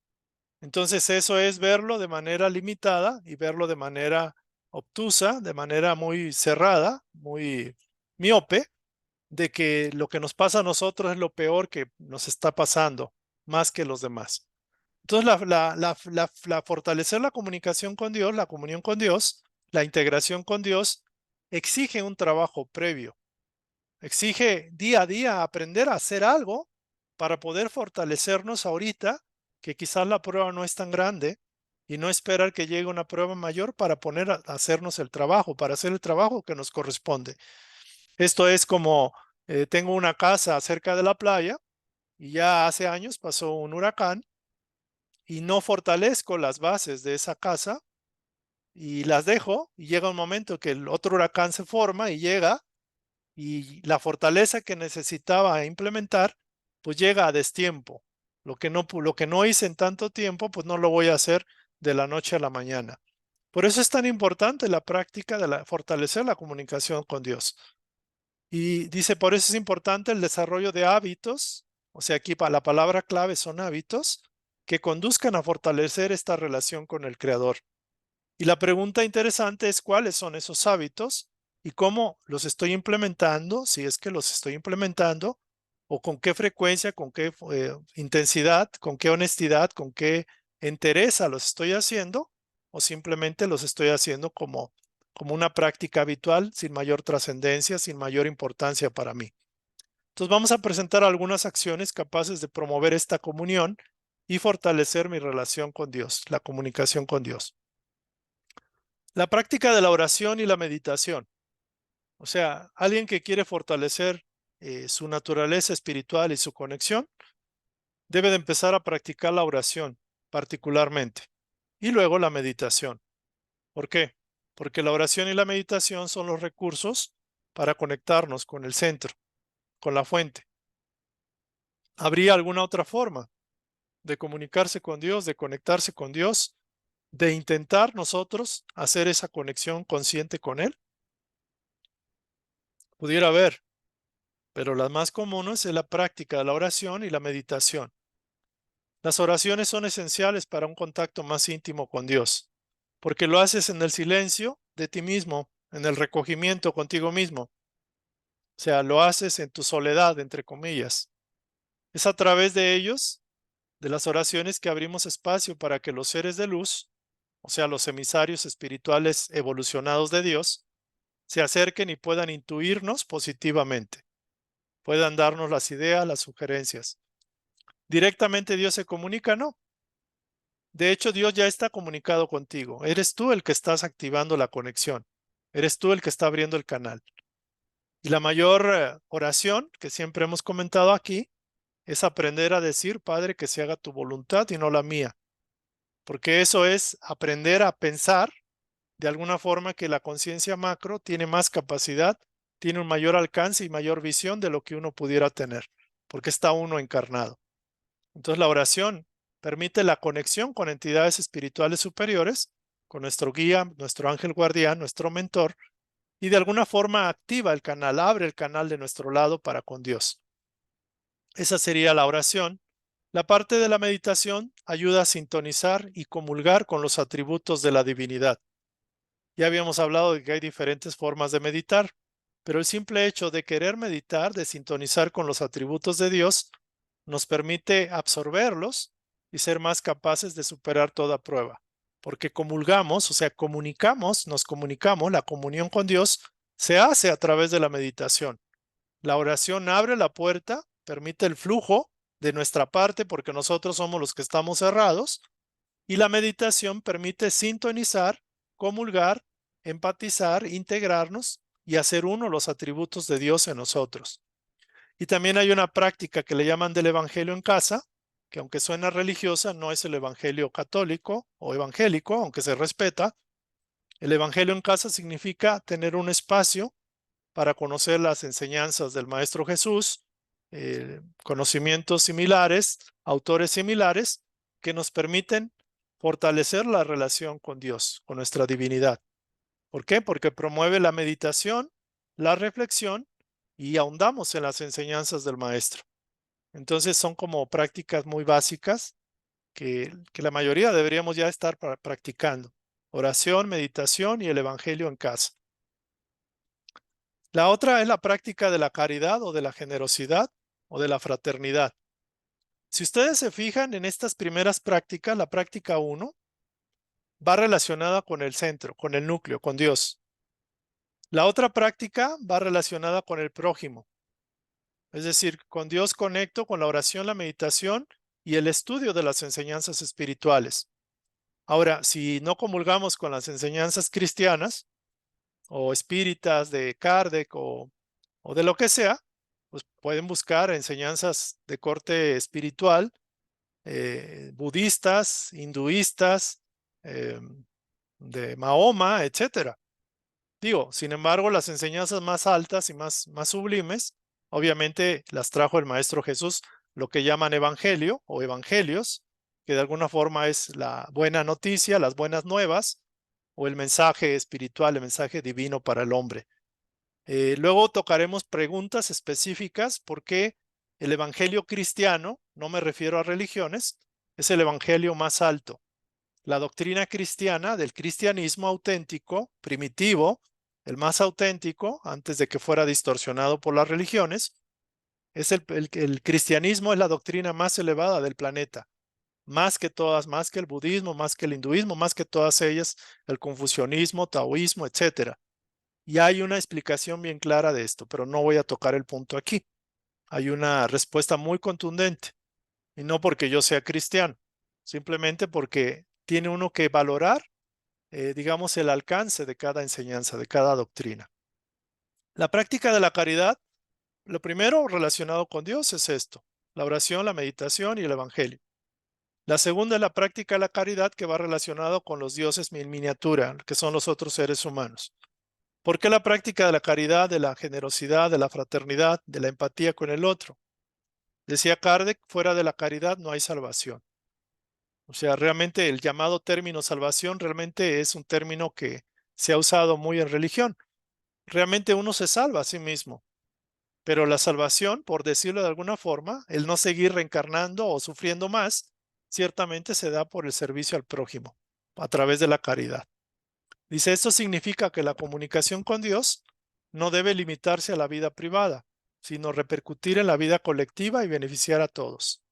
A: Entonces eso es verlo de manera limitada y verlo de manera obtusa, de manera muy cerrada, muy miope, de que lo que nos pasa a nosotros es lo peor que nos está pasando, más que los demás. Entonces, fortalecer la comunicación con Dios, la comunión con Dios, la integración con Dios, exige un trabajo previo. Exige día a día aprender a hacer algo para poder fortalecernos ahorita, que quizás la prueba no es tan grande, y no esperar que llegue una prueba mayor para poner a hacernos el trabajo, para hacer el trabajo que nos corresponde. Esto es como tengo una casa cerca de la playa y ya hace años pasó un huracán y no fortalezco las bases de esa casa y las dejo y llega un momento que el otro huracán se forma y llega y la fortaleza que necesitaba implementar pues llega a destiempo. Lo que no hice en tanto tiempo pues no lo voy a hacer de la noche a la mañana. Por eso es tan importante la práctica de fortalecer la comunicación con Dios. Y dice, por eso es importante el desarrollo de hábitos, o sea, aquí la palabra clave son hábitos que conduzcan a fortalecer esta relación con el Creador. Y la pregunta interesante es cuáles son esos hábitos y cómo los estoy implementando, si es que los estoy implementando, o con qué frecuencia, con qué intensidad, con qué honestidad, con qué entereza los estoy haciendo, o simplemente los estoy haciendo como una práctica habitual, sin mayor trascendencia, sin mayor importancia para mí. Entonces vamos a presentar algunas acciones capaces de promover esta comunión y fortalecer mi relación con Dios, la comunicación con Dios. La práctica de la oración y la meditación. O sea, alguien que quiere fortalecer su naturaleza espiritual y su conexión, debe de empezar a practicar la oración particularmente y luego la meditación. ¿Por qué? Porque la oración y la meditación son los recursos para conectarnos con el centro, con la fuente. ¿Habría alguna otra forma de comunicarse con Dios, de conectarse con Dios, de intentar nosotros hacer esa conexión consciente con Él? Pudiera haber, pero las más comunes es la práctica de la oración y la meditación. Las oraciones son esenciales para un contacto más íntimo con Dios, porque lo haces en el silencio de ti mismo, en el recogimiento contigo mismo. O sea, lo haces en tu soledad, entre comillas. Es a través de ellos, de las oraciones, que abrimos espacio para que los seres de luz, o sea, los emisarios espirituales evolucionados de Dios, se acerquen y puedan intuirnos positivamente, puedan darnos las ideas, las sugerencias. ¿Directamente Dios se comunica? No. De hecho, Dios ya está comunicado contigo. Eres tú el que estás activando la conexión. Eres tú el que está abriendo el canal. Y la mayor oración que siempre hemos comentado aquí es aprender a decir, Padre, que se haga tu voluntad y no la mía. Porque eso es aprender a pensar de alguna forma que la conciencia macro tiene más capacidad, tiene un mayor alcance y mayor visión de lo que uno pudiera tener, porque está uno encarnado. Entonces la oración permite la conexión con entidades espirituales superiores, con nuestro guía, nuestro ángel guardián, nuestro mentor, y de alguna forma activa el canal, abre el canal de nuestro lado para con Dios. Esa sería la oración. La parte de la meditación ayuda a sintonizar y comulgar con los atributos de la divinidad. Ya habíamos hablado de que hay diferentes formas de meditar, pero el simple hecho de querer meditar, de sintonizar con los atributos de Dios, nos permite absorberlos y ser más capaces de superar toda prueba. Porque comulgamos, o sea, nos comunicamos, la comunión con Dios se hace a través de la meditación. La oración abre la puerta, permite el flujo de nuestra parte porque nosotros somos los que estamos cerrados, y la meditación permite sintonizar, comulgar, empatizar, integrarnos y hacer uno los atributos de Dios en nosotros. Y también hay una práctica que le llaman del evangelio en casa, que aunque suena religiosa, no es el evangelio católico o evangélico, aunque se respeta. El evangelio en casa significa tener un espacio para conocer las enseñanzas del Maestro Jesús, conocimientos similares, autores similares, que nos permiten fortalecer la relación con Dios, con nuestra divinidad. ¿Por qué? Porque promueve la meditación, la reflexión y ahondamos en las enseñanzas del Maestro. Entonces son como prácticas muy básicas que la mayoría deberíamos ya estar practicando. Oración, meditación y el Evangelio en casa. La otra es la práctica de la caridad o de la generosidad o de la fraternidad. Si ustedes se fijan en estas primeras prácticas, la práctica 1 va relacionada con el centro, con el núcleo, con Dios. La otra práctica va relacionada con el prójimo. Es decir, con Dios conecto con la oración, la meditación y el estudio de las enseñanzas espirituales. Ahora, si no comulgamos con las enseñanzas cristianas o espíritas de Kardec o de lo que sea, pues pueden buscar enseñanzas de corte espiritual, budistas, hinduistas, de Mahoma, etcétera. Digo, sin embargo, las enseñanzas más altas y más sublimes, obviamente las trajo el Maestro Jesús, lo que llaman evangelio o evangelios, que de alguna forma es la buena noticia, las buenas nuevas, o el mensaje espiritual, el mensaje divino para el hombre. Luego tocaremos preguntas específicas porque el evangelio cristiano, no me refiero a religiones, es el evangelio más alto. La doctrina cristiana del cristianismo auténtico, primitivo, el más auténtico, antes de que fuera distorsionado por las religiones, es el cristianismo es la doctrina más elevada del planeta, más que todas, más que el budismo, más que el hinduismo, más que todas ellas, el confucianismo, taoísmo, etcétera. Y hay una explicación bien clara de esto, pero no voy a tocar el punto aquí. Hay una respuesta muy contundente, y no porque yo sea cristiano, simplemente porque tiene uno que valorar, digamos, el alcance de cada enseñanza, de cada doctrina. La práctica de la caridad, lo primero relacionado con Dios es esto, la oración, la meditación y el evangelio. La segunda es la práctica de la caridad que va relacionado con los dioses en miniatura, que son los otros seres humanos. ¿Por qué la práctica de la caridad, de la generosidad, de la fraternidad, de la empatía con el otro? Decía Kardec, fuera de la caridad no hay salvación. O sea, realmente el llamado término salvación realmente es un término que se ha usado muy en religión. Realmente uno se salva a sí mismo, pero la salvación, por decirlo de alguna forma, el no seguir reencarnando o sufriendo más, ciertamente se da por el servicio al prójimo, a través de la caridad. Dice, esto significa que la comunicación con Dios no debe limitarse a la vida privada, sino repercutir en la vida colectiva y beneficiar a todos.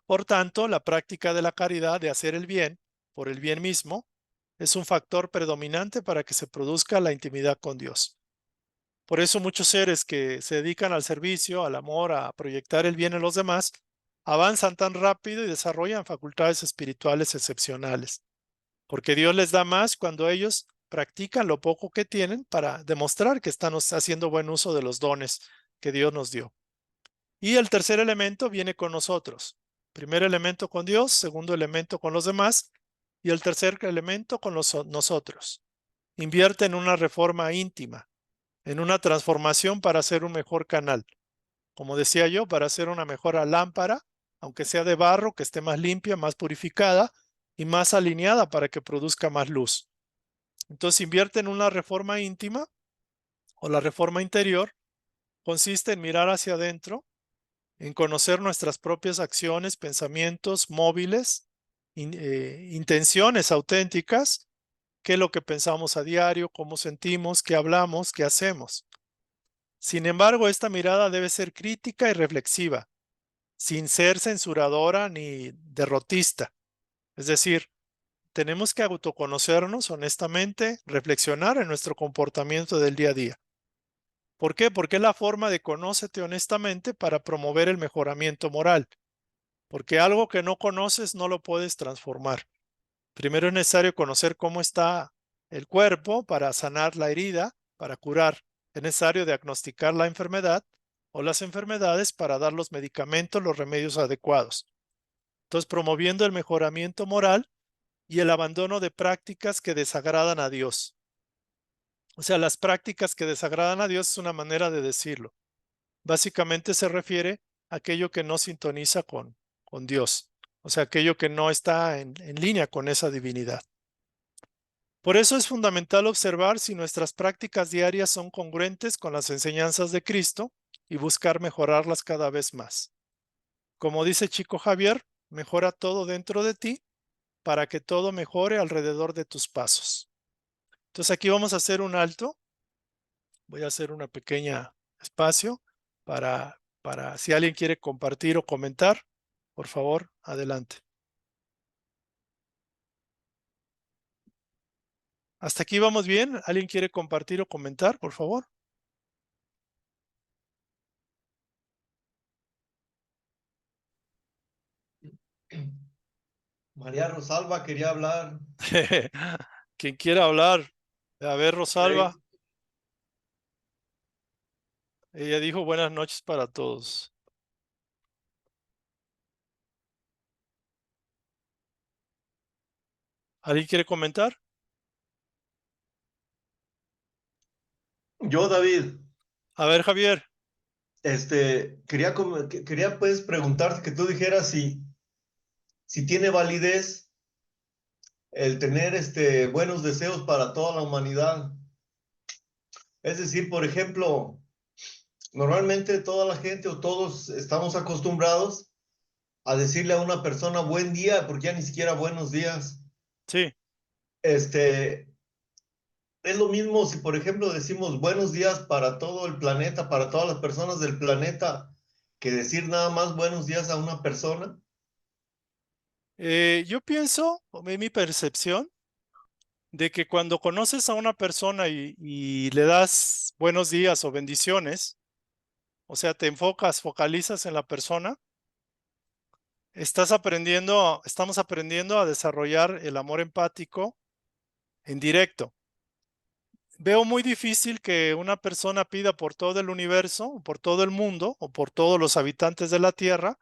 A: Por tanto, la práctica de la caridad, de hacer el bien por el bien mismo, es un factor predominante para que se produzca la intimidad con Dios. Por eso muchos seres que se dedican al servicio, al amor, a proyectar el bien en los demás, avanzan tan rápido y desarrollan facultades espirituales excepcionales, porque Dios les da más cuando ellos practican lo poco que tienen para demostrar que están haciendo buen uso de los dones que Dios nos dio. Y el tercer elemento viene con nosotros. Primer elemento con Dios, segundo elemento con los demás y el tercer elemento con nosotros. Invierte en una reforma íntima, en una transformación para ser un mejor canal. Como decía yo, para hacer una mejor lámpara, aunque sea de barro, que esté más limpia, más purificada y más alineada para que produzca más luz. Entonces invierte en una reforma íntima o la reforma interior. Consiste en mirar hacia adentro, en conocer nuestras propias acciones, pensamientos, móviles, intenciones auténticas, qué es lo que pensamos a diario, cómo sentimos, qué hablamos, qué hacemos. Sin embargo, esta mirada debe ser crítica y reflexiva, sin ser censuradora ni derrotista. Es decir, tenemos que autoconocernos honestamente, reflexionar en nuestro comportamiento del día a día. ¿Por qué? Porque es la forma de conócete honestamente para promover el mejoramiento moral. Porque algo que no conoces no lo puedes transformar. Primero es necesario conocer cómo está el cuerpo para sanar la herida, para curar. Es necesario diagnosticar la enfermedad o las enfermedades para dar los medicamentos, los remedios adecuados. Entonces, promoviendo el mejoramiento moral y el abandono de prácticas que desagradan a Dios. O sea, las prácticas que desagradan a Dios es una manera de decirlo. Básicamente se refiere a aquello que no sintoniza con Dios, o sea, aquello que no está en línea con esa divinidad. Por eso es fundamental observar si nuestras prácticas diarias son congruentes con las enseñanzas de Cristo y buscar mejorarlas cada vez más. Como dice Chico Javier, mejora todo dentro de ti para que todo mejore alrededor de tus pasos. Entonces aquí vamos a hacer un alto. Voy a hacer una pequeña espacio para si alguien quiere compartir o comentar, por favor, adelante. ¿Hasta aquí vamos bien? ¿Alguien quiere compartir o comentar, por favor?
B: María Rosalba quería hablar.
A: Quien quiera hablar. A ver, Rosalba.
B: Hey,
A: Ella dijo buenas noches para todos. ¿Alguien quiere comentar?
B: yo, David,
A: A ver, Javier.
B: quería pues preguntarte que tú dijeras si tiene validez el tener buenos deseos para toda la humanidad. Es decir, por ejemplo, normalmente toda la gente o todos estamos acostumbrados a decirle a una persona buen día, porque ya ni siquiera buenos días.
A: Sí.
B: Este, es lo mismo si, por ejemplo, decimos buenos días para todo el planeta, para todas las personas del planeta, que decir nada más buenos días a una persona.
A: Yo pienso, o mi percepción, de que cuando conoces a una persona y le das buenos días o bendiciones, o sea, te enfocas, focalizas en la persona, estamos aprendiendo a desarrollar el amor empático en directo. Veo muy difícil que una persona pida por todo el universo, o por todo el mundo, o por todos los habitantes de la Tierra,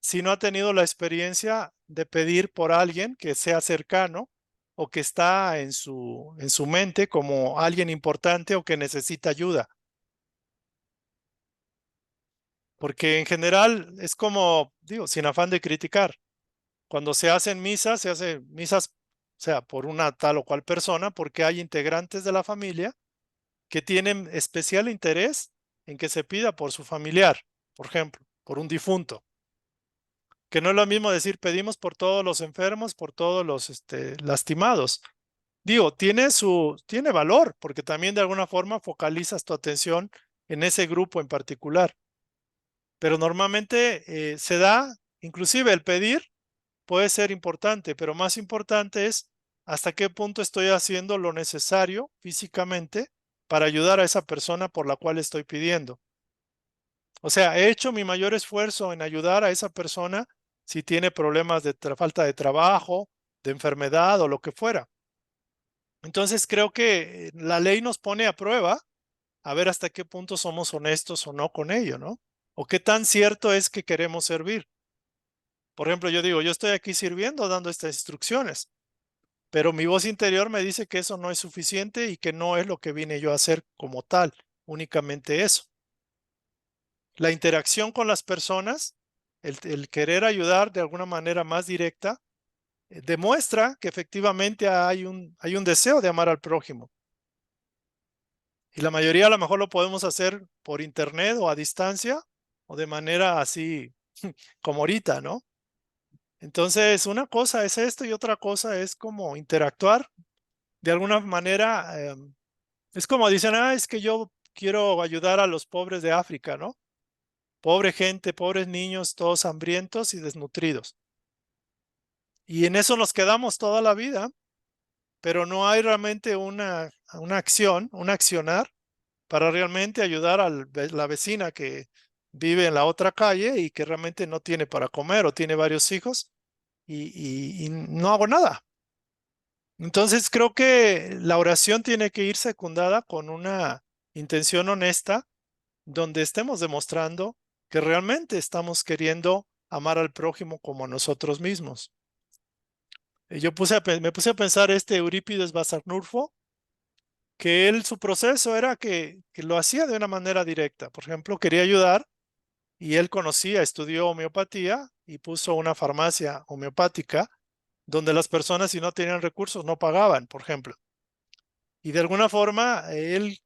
A: si no ha tenido la experiencia de pedir por alguien que sea cercano o que está en su mente como alguien importante o que necesita ayuda. Porque en general es como, digo, sin afán de criticar, cuando se hacen misas, o sea, por una tal o cual persona, porque hay integrantes de la familia que tienen especial interés en que se pida por su familiar, por ejemplo, por un difunto, que no es lo mismo decir pedimos por todos los enfermos, por todos los lastimados. Digo, tiene valor, porque también de alguna forma focalizas tu atención en ese grupo en particular, pero normalmente se da, inclusive el pedir puede ser importante, pero más importante es hasta qué punto estoy haciendo lo necesario físicamente para ayudar a esa persona por la cual estoy pidiendo. O sea, he hecho mi mayor esfuerzo en ayudar a esa persona si tiene problemas de falta de trabajo, de enfermedad o lo que fuera. Entonces creo que la ley nos pone a prueba a ver hasta qué punto somos honestos o no con ello, ¿no? O qué tan cierto es que queremos servir. Por ejemplo, yo digo, yo estoy aquí sirviendo, dando estas instrucciones, pero mi voz interior me dice que eso no es suficiente y que no es lo que vine yo a hacer como tal, únicamente eso. La interacción con las personas, el querer ayudar de alguna manera más directa, demuestra que efectivamente hay un deseo de amar al prójimo. Y la mayoría a lo mejor lo podemos hacer por internet o a distancia o de manera así como ahorita, ¿no? Entonces, una cosa es esto y otra cosa es como interactuar de alguna manera. Es como dicen, es que yo quiero ayudar a los pobres de África, ¿no? Pobre gente, pobres niños, todos hambrientos y desnutridos. Y en eso nos quedamos toda la vida, pero no hay realmente una acción, un accionar para realmente ayudar a la vecina que vive en la otra calle y que realmente no tiene para comer o tiene varios hijos y no hago nada. Entonces creo que la oración tiene que ir secundada con una intención honesta donde estemos demostrando que realmente estamos queriendo amar al prójimo como a nosotros mismos. Me puse a pensar Eurípides Basarnulfo que él, su proceso era que lo hacía de una manera directa. Por ejemplo, quería ayudar y él conocía, estudió homeopatía y puso una farmacia homeopática donde las personas, si no tenían recursos, no pagaban, por ejemplo. Y de alguna forma, él,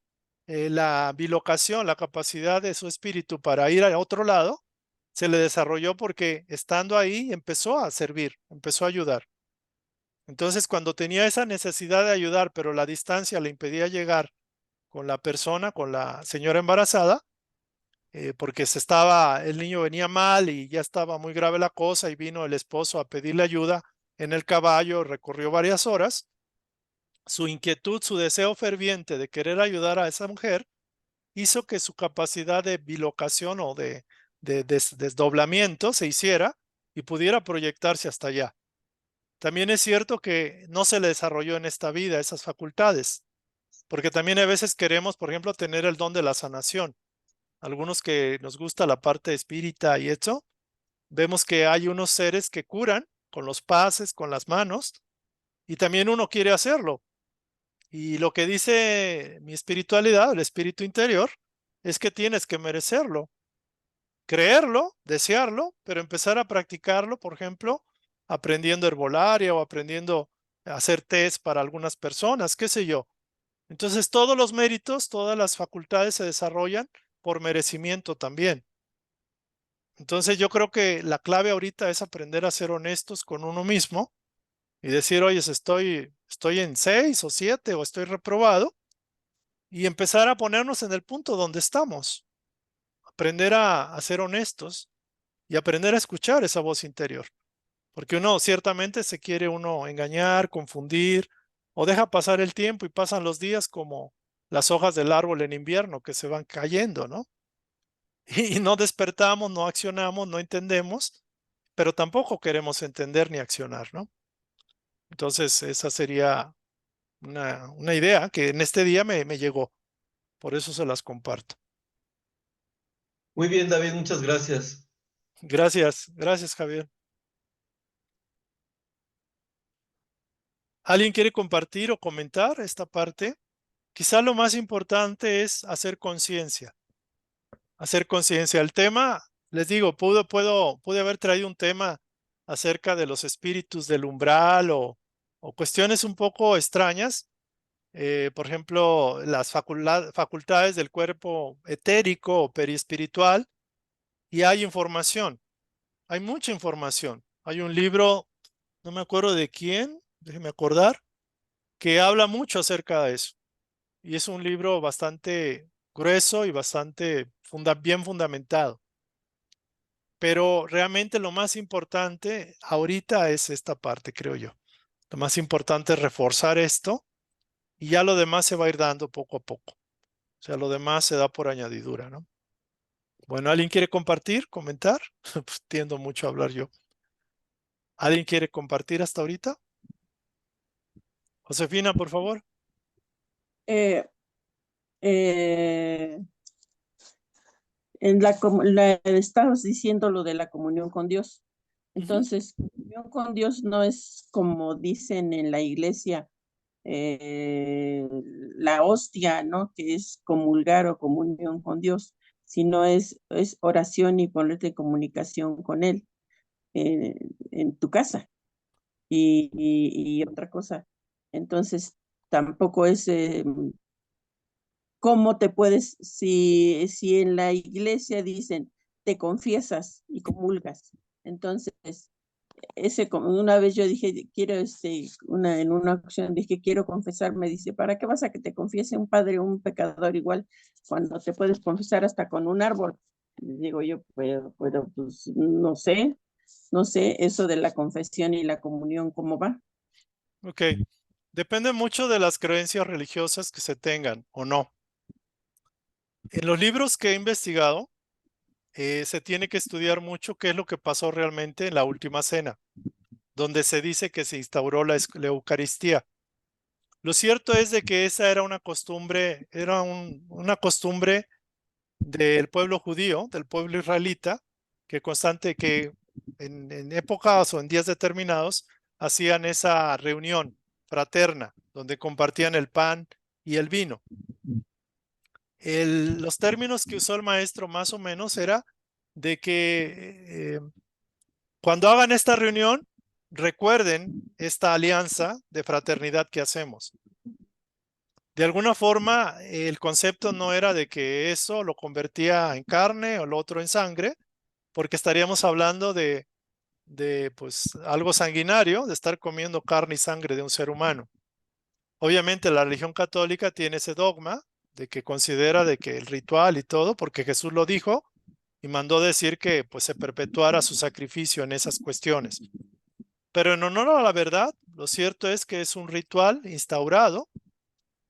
A: la bilocación, la capacidad de su espíritu para ir a otro lado, se le desarrolló porque estando ahí empezó a servir, empezó a ayudar. Entonces, cuando tenía esa necesidad de ayudar, pero la distancia le impedía llegar con la persona, con la señora embarazada, porque el niño venía mal y ya estaba muy grave la cosa y vino el esposo a pedirle ayuda en el caballo, recorrió varias horas. Su inquietud, su deseo ferviente de querer ayudar a esa mujer hizo que su capacidad de bilocación o de desdoblamiento se hiciera y pudiera proyectarse hasta allá. También es cierto que no se le desarrolló en esta vida esas facultades, porque también a veces queremos, por ejemplo, tener el don de la sanación. Algunos que nos gusta la parte espírita y eso, vemos que hay unos seres que curan con los pases, con las manos, y también uno quiere hacerlo. Y lo que dice mi espiritualidad, el espíritu interior, es que tienes que merecerlo, creerlo, desearlo, pero empezar a practicarlo, por ejemplo, aprendiendo herbolaria o aprendiendo a hacer test para algunas personas, qué sé yo. Entonces, todos los méritos, todas las facultades se desarrollan por merecimiento también. Entonces, yo creo que la clave ahorita es aprender a ser honestos con uno mismo y decir, oye, estoy en 6 o 7 o estoy reprobado y empezar a ponernos en el punto donde estamos, aprender a ser honestos y aprender a escuchar esa voz interior, porque uno ciertamente se quiere uno engañar, confundir o deja pasar el tiempo y pasan los días como las hojas del árbol en invierno que se van cayendo, ¿no? Y no despertamos, no accionamos, no entendemos, pero tampoco queremos entender ni accionar, ¿no? Entonces, esa sería una idea que en este día me llegó, por eso se las comparto.
B: Muy bien, David, muchas gracias.
A: Gracias, gracias, Javier. ¿Alguien quiere compartir o comentar esta parte? Quizá lo más importante es hacer conciencia. Hacer conciencia. El tema, les digo, pude haber traído un tema acerca de los espíritus del umbral o cuestiones un poco extrañas. Por ejemplo, las facultades del cuerpo etérico o perispiritual. Y hay información, hay mucha información. Hay un libro, no me acuerdo de quién, déjeme acordar, que habla mucho acerca de eso. Y es un libro bastante grueso y bastante bien fundamentado. Pero realmente lo más importante ahorita es esta parte, creo yo. Lo más importante es reforzar esto y ya lo demás se va a ir dando poco a poco. O sea, lo demás se da por añadidura, ¿no? Bueno, ¿alguien quiere compartir, comentar? Pues tiendo mucho a hablar yo. ¿Alguien quiere compartir hasta ahorita? Josefina, por favor.
C: Eh, eh, estabas diciendo lo de la comunión con Dios.
A: Ujú.
C: Entonces, comunión con Dios no es como dicen en la iglesia, eh, la hostia, ¿no? Que es comulgar o comunión con Dios, sino es oración y ponerte en comunicación con Él eh, en tu casa. Y otra cosa, entonces tampoco es cómo te puedes, si en la iglesia dicen, te confiesas y comulgas. Entonces, una vez yo dije, quiero, en una ocasión dije, quiero confesarme, dice, ¿para qué vas a que te confiese un padre o un pecador igual cuando te puedes confesar hasta con un árbol? Digo yo, pero pues no sé eso de la confesión y la comunión, ¿cómo va?
A: Ok. Depende mucho de las creencias religiosas que se tengan o no. En los libros que he investigado, se tiene que estudiar mucho qué es lo que pasó realmente en la última cena, donde se dice que se instauró la Eucaristía. Lo cierto es de que esa era una costumbre, una costumbre del pueblo judío, del pueblo israelita, que en épocas o en días determinados hacían esa reunión fraterna, donde compartían el pan y el vino. Los términos que usó el maestro más o menos era de que cuando hagan esta reunión, recuerden esta alianza de fraternidad que hacemos. De alguna forma, el concepto no era de que eso lo convertía en carne o lo otro en sangre, porque estaríamos hablando de pues, algo sanguinario, de estar comiendo carne y sangre de un ser humano. Obviamente la religión católica tiene ese dogma de que considera de que el ritual y todo, porque Jesús lo dijo y mandó decir que pues se perpetuara su sacrificio en esas cuestiones. Pero en honor a la verdad, lo cierto es que es un ritual instaurado,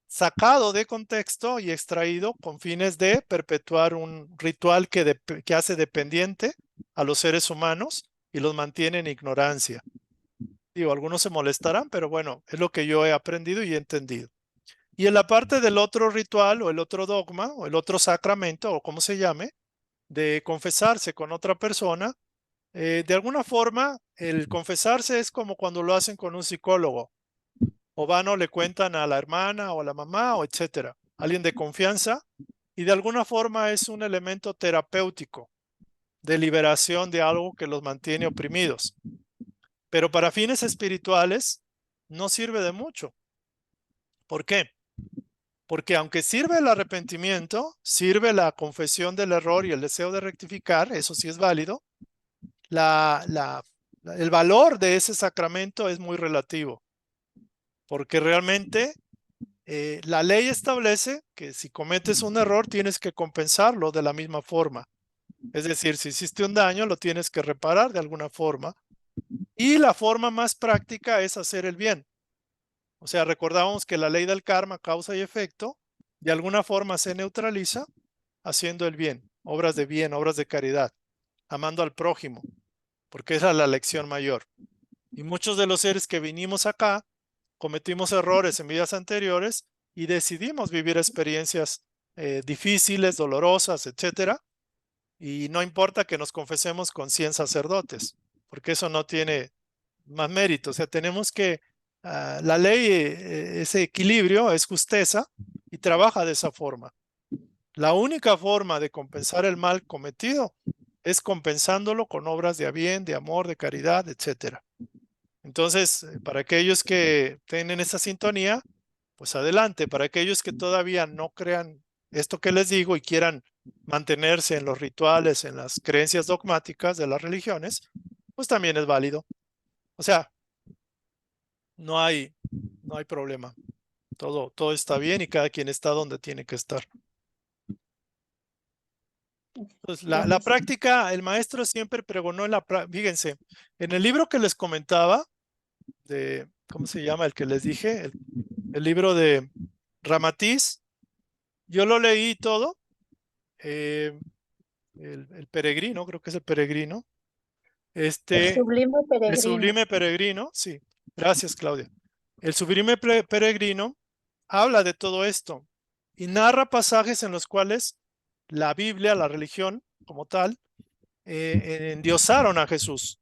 A: sacado de contexto y extraído con fines de perpetuar un ritual que hace dependiente a los seres humanos y los mantiene en ignorancia. Digo, algunos se molestarán, pero bueno, es lo que yo he aprendido y he entendido. Y en la parte del otro ritual o el otro dogma o el otro sacramento o como se llame, de confesarse con otra persona, de alguna forma el confesarse es como cuando lo hacen con un psicólogo o van o le cuentan a la hermana o a la mamá o etcétera, alguien de confianza, y de alguna forma es un elemento terapéutico de liberación de algo que los mantiene oprimidos. Pero para fines espirituales no sirve de mucho. ¿Por qué? Porque aunque sirve el arrepentimiento, sirve la confesión del error y el deseo de rectificar, eso sí es válido, el valor de ese sacramento es muy relativo. Porque realmente la ley establece que si cometes un error tienes que compensarlo de la misma forma. Es decir, si hiciste un daño lo tienes que reparar de alguna forma. Y la forma más práctica es hacer el bien. O sea, recordábamos que la ley del karma, causa y efecto, de alguna forma se neutraliza haciendo el bien, obras de caridad, amando al prójimo, porque esa es la lección mayor. Y muchos de los seres que vinimos acá cometimos errores en vidas anteriores y decidimos vivir experiencias difíciles, dolorosas, etcétera. Y no importa que nos confesemos con 100 sacerdotes, porque eso no tiene más mérito. O sea, tenemos que, la ley, ese equilibrio, es justeza y trabaja de esa forma. La única forma de compensar el mal cometido es compensándolo con obras de bien, de amor, de caridad, etcétera. Entonces, para aquellos que tienen esa sintonía, pues adelante. Para aquellos que todavía no crean esto que les digo y quieran mantenerse en los rituales, en las creencias dogmáticas de las religiones, pues también es válido. O sea, no hay problema. Todo está bien y cada quien está donde tiene que estar. Pues la práctica, el maestro siempre pregonó en fíjense, en el libro que les comentaba, ¿cómo se llama? El que les dije, el libro de Ramatiz, yo lo leí todo, el peregrino, creo que es el peregrino,
D: El sublime
A: el
D: peregrino.
A: sublime peregrino, sí, gracias Claudia. El sublime peregrino habla de todo esto y narra pasajes en los cuales la Biblia, la religión como tal, endiosaron a Jesús.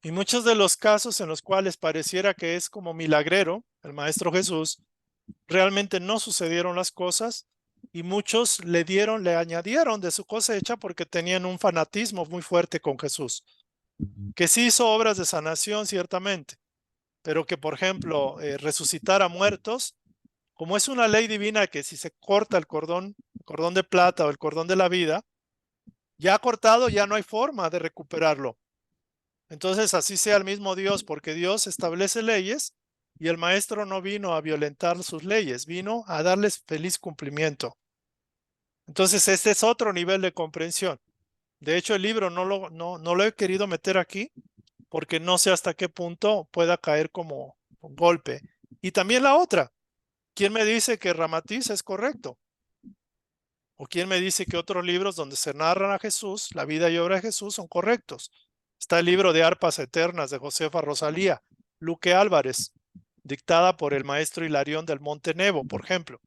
A: Y muchos de los casos en los cuales pareciera que es como milagrero el Maestro Jesús, realmente no sucedieron las cosas y muchos le añadieron de su cosecha porque tenían un fanatismo muy fuerte con Jesús, que sí hizo obras de sanación ciertamente, pero que por ejemplo resucitar a muertos, como es una ley divina que si se corta el cordón de plata o el cordón de la vida, ya cortado ya no hay forma de recuperarlo. Entonces así sea el mismo Dios, porque Dios establece leyes y el maestro no vino a violentar sus leyes, vino a darles feliz cumplimiento. Entonces este es otro nivel de comprensión. De hecho el libro no lo he querido meter aquí porque no sé hasta qué punto pueda caer como un golpe. Y también la otra, ¿quién me dice que Ramatiz es correcto? ¿O quién me dice que otros libros donde se narran a Jesús, la vida y obra de Jesús, son correctos? Está el libro de Arpas Eternas de Josefa Rosalía, Luque Álvarez, dictada por el maestro Hilarión del Monte Nebo, por ejemplo.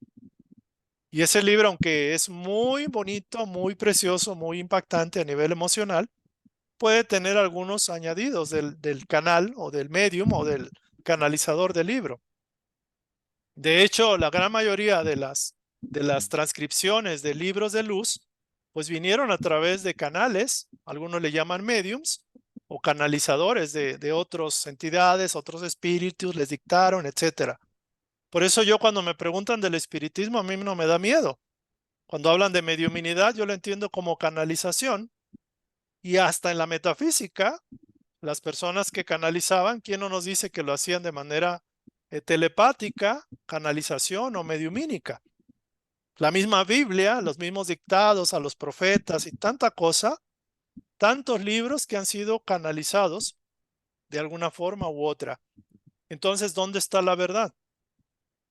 A: Y ese libro, aunque es muy bonito, muy precioso, muy impactante a nivel emocional, puede tener algunos añadidos del canal o del medium o del canalizador del libro. De hecho, la gran mayoría de las transcripciones de libros de luz, pues vinieron a través de canales, algunos le llaman mediums, o canalizadores de otras entidades, otros espíritus, les dictaron, etcétera. Por eso yo cuando me preguntan del espiritismo, a mí no me da miedo. Cuando hablan de mediuminidad, yo lo entiendo como canalización. Y hasta en la metafísica, las personas que canalizaban, ¿quién no nos dice que lo hacían de manera telepática, canalización o mediumínica? La misma Biblia, los mismos dictados a los profetas y tanta cosa, tantos libros que han sido canalizados de alguna forma u otra. Entonces, ¿dónde está la verdad?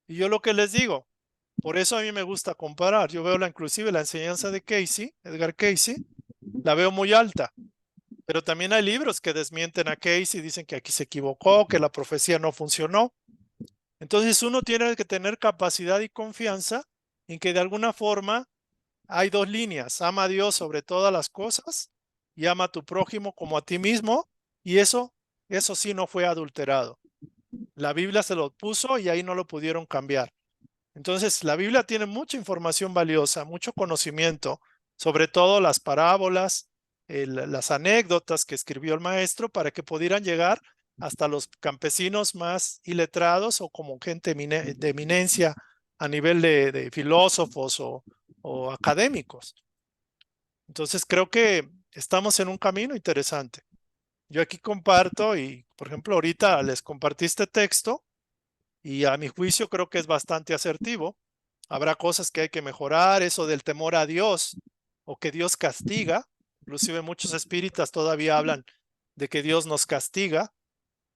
A: Y yo lo que les digo, por eso a mí me gusta comparar. Yo veo inclusive la enseñanza de Casey, Edgar Casey, la veo muy alta. Pero también hay libros que desmienten a Casey, dicen que aquí se equivocó, que la profecía no funcionó. Entonces uno tiene que tener capacidad y confianza en que de alguna forma hay dos líneas. Ama a Dios sobre todas las cosas y ama a tu prójimo como a ti mismo. Y eso sí no fue adulterado. La Biblia se lo puso y ahí no lo pudieron cambiar. Entonces, la Biblia tiene mucha información valiosa, mucho conocimiento, sobre todo las parábolas, las anécdotas que escribió el maestro para que pudieran llegar hasta los campesinos más iletrados o como gente de eminencia a nivel de filósofos o académicos. Entonces, creo que estamos en un camino interesante. Yo aquí comparto y, por ejemplo, ahorita les compartí este texto y a mi juicio creo que es bastante asertivo. Habrá cosas que hay que mejorar, eso del temor a Dios o que Dios castiga. Inclusive muchos espíritas todavía hablan de que Dios nos castiga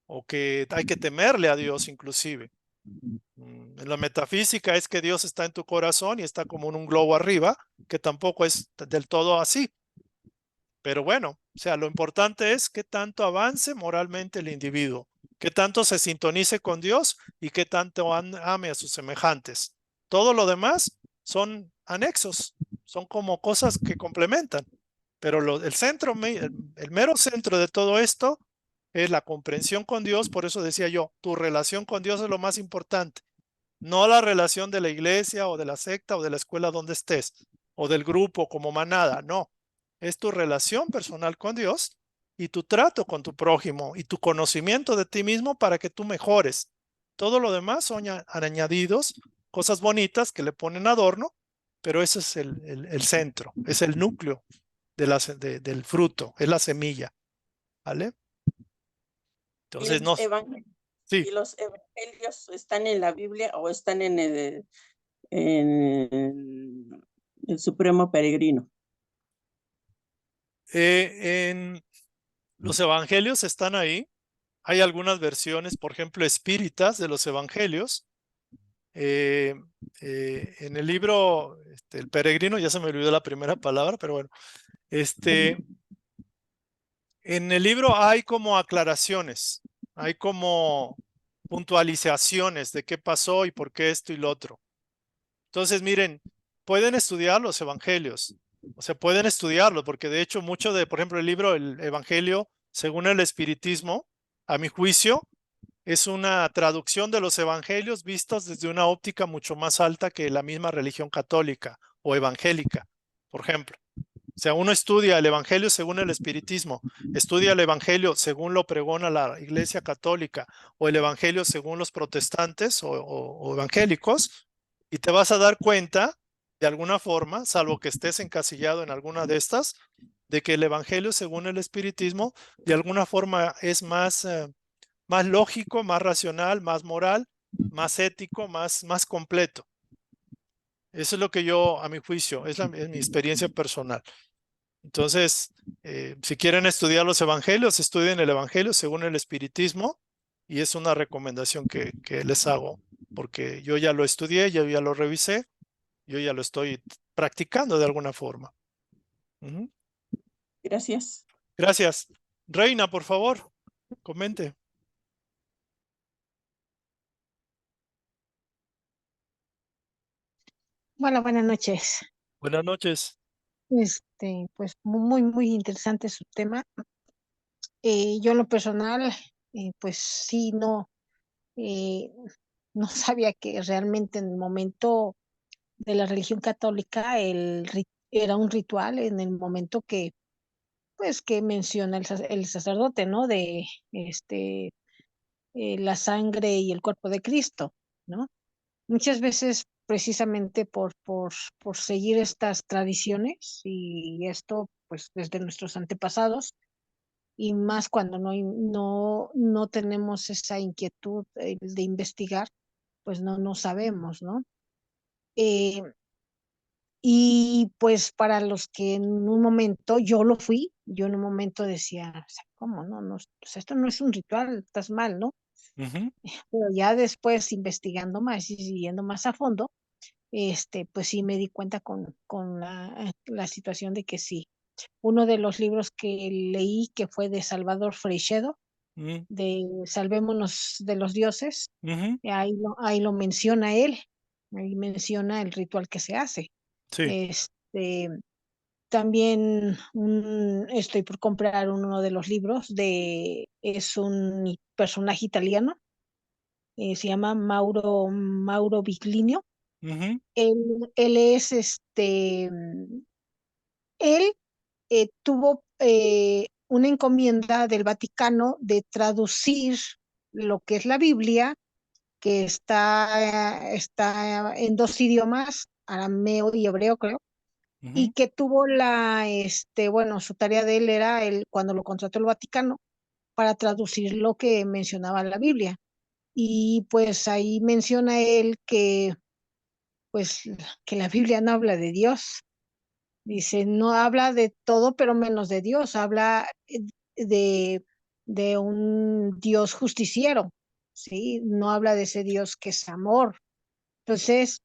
A: o que hay que temerle a Dios inclusive. En la metafísica es que Dios está en tu corazón y está como en un globo arriba, que tampoco es del todo así. Pero bueno, o sea, lo importante es qué tanto avance moralmente el individuo, qué tanto se sintonice con Dios y qué tanto ame a sus semejantes. Todo lo demás son anexos, son como cosas que complementan. Pero el centro, el mero centro de todo esto es la comprensión con Dios. Por eso decía yo, tu relación con Dios es lo más importante, no la relación de la iglesia o de la secta o de la escuela donde estés o del grupo como manada, no. Es tu relación personal con Dios y tu trato con tu prójimo y tu conocimiento de ti mismo para que tú mejores. Todo lo demás son añadidos, cosas bonitas que le ponen adorno, pero ese es el centro, es el núcleo del fruto, es la semilla. ¿Vale? Entonces, no. Sí.
C: ¿Y los evangelios están en la Biblia o están en el Supremo Peregrino?
A: En los evangelios están ahí. Hay algunas versiones, por ejemplo, espíritas de los evangelios. En el libro, El Peregrino, ya se me olvidó la primera palabra, pero bueno, en el libro hay como aclaraciones, hay como puntualizaciones de qué pasó y por qué esto y lo otro. Entonces, miren, pueden estudiar los evangelios, o sea, pueden estudiarlo, porque de hecho mucho de, por ejemplo, el libro El Evangelio, según el espiritismo, a mi juicio, es una traducción de los evangelios vistos desde una óptica mucho más alta que la misma religión católica o evangélica, por ejemplo. O sea, uno estudia el evangelio según el espiritismo, estudia el evangelio según lo pregona la iglesia católica o el evangelio según los protestantes o evangélicos, y te vas a dar cuenta, de alguna forma, salvo que estés encasillado en alguna de estas, de que el evangelio según el espiritismo, de alguna forma es más lógico, más racional, más moral, más ético, más completo. Eso es lo que yo, a mi juicio, es mi experiencia personal. Entonces, si quieren estudiar los evangelios, estudien el evangelio según el espiritismo y es una recomendación que les hago, porque yo ya lo estudié, yo ya lo revisé, yo ya lo estoy practicando de alguna forma.
C: Gracias.
A: Gracias. Reina, por favor, comente.
E: Bueno, buenas noches.
A: Buenas noches.
E: Pues muy interesante su tema. Yo en lo personal, pues sí, no no sabía que realmente en el momento de la religión católica era un ritual en el momento que, pues, que menciona el sacerdote, ¿no? De la sangre y el cuerpo de Cristo, ¿no? Muchas veces precisamente por seguir estas tradiciones y esto, pues, desde nuestros antepasados, y más cuando no tenemos esa inquietud de investigar, pues no sabemos, ¿no? Eh, y pues para los que en un momento, yo en un momento decía, o sea, ¿cómo no? No, pues esto no es un ritual, estás mal, ¿no?
A: Ujú,
E: Pero ya después investigando más y siguiendo más a fondo, pues sí me di cuenta con la situación de que sí. Uno de los libros que leí, que fue de Salvador Freixedo,
A: ujú,
E: de Salvémonos de los dioses,
A: ujú.
E: ahí lo menciona él, ahí menciona el ritual que se hace.
A: Sí.
E: Este, también estoy por comprar uno de los libros es un personaje italiano, se llama Mauro Biclinio.
A: Ujú,
E: Él es él tuvo una encomienda del Vaticano de traducir lo que es la Biblia, que está en dos idiomas, arameo y hebreo, creo, y
A: ujú.
E: que tuvo bueno, su tarea de él era cuando lo contrató el Vaticano para traducir lo que mencionaba la Biblia. Y pues ahí menciona él pues, que la Biblia no habla de Dios. Dice, no habla de todo, pero menos de Dios. Habla de, de un Dios justiciero, ¿sí? No habla de ese Dios que es amor. Entonces,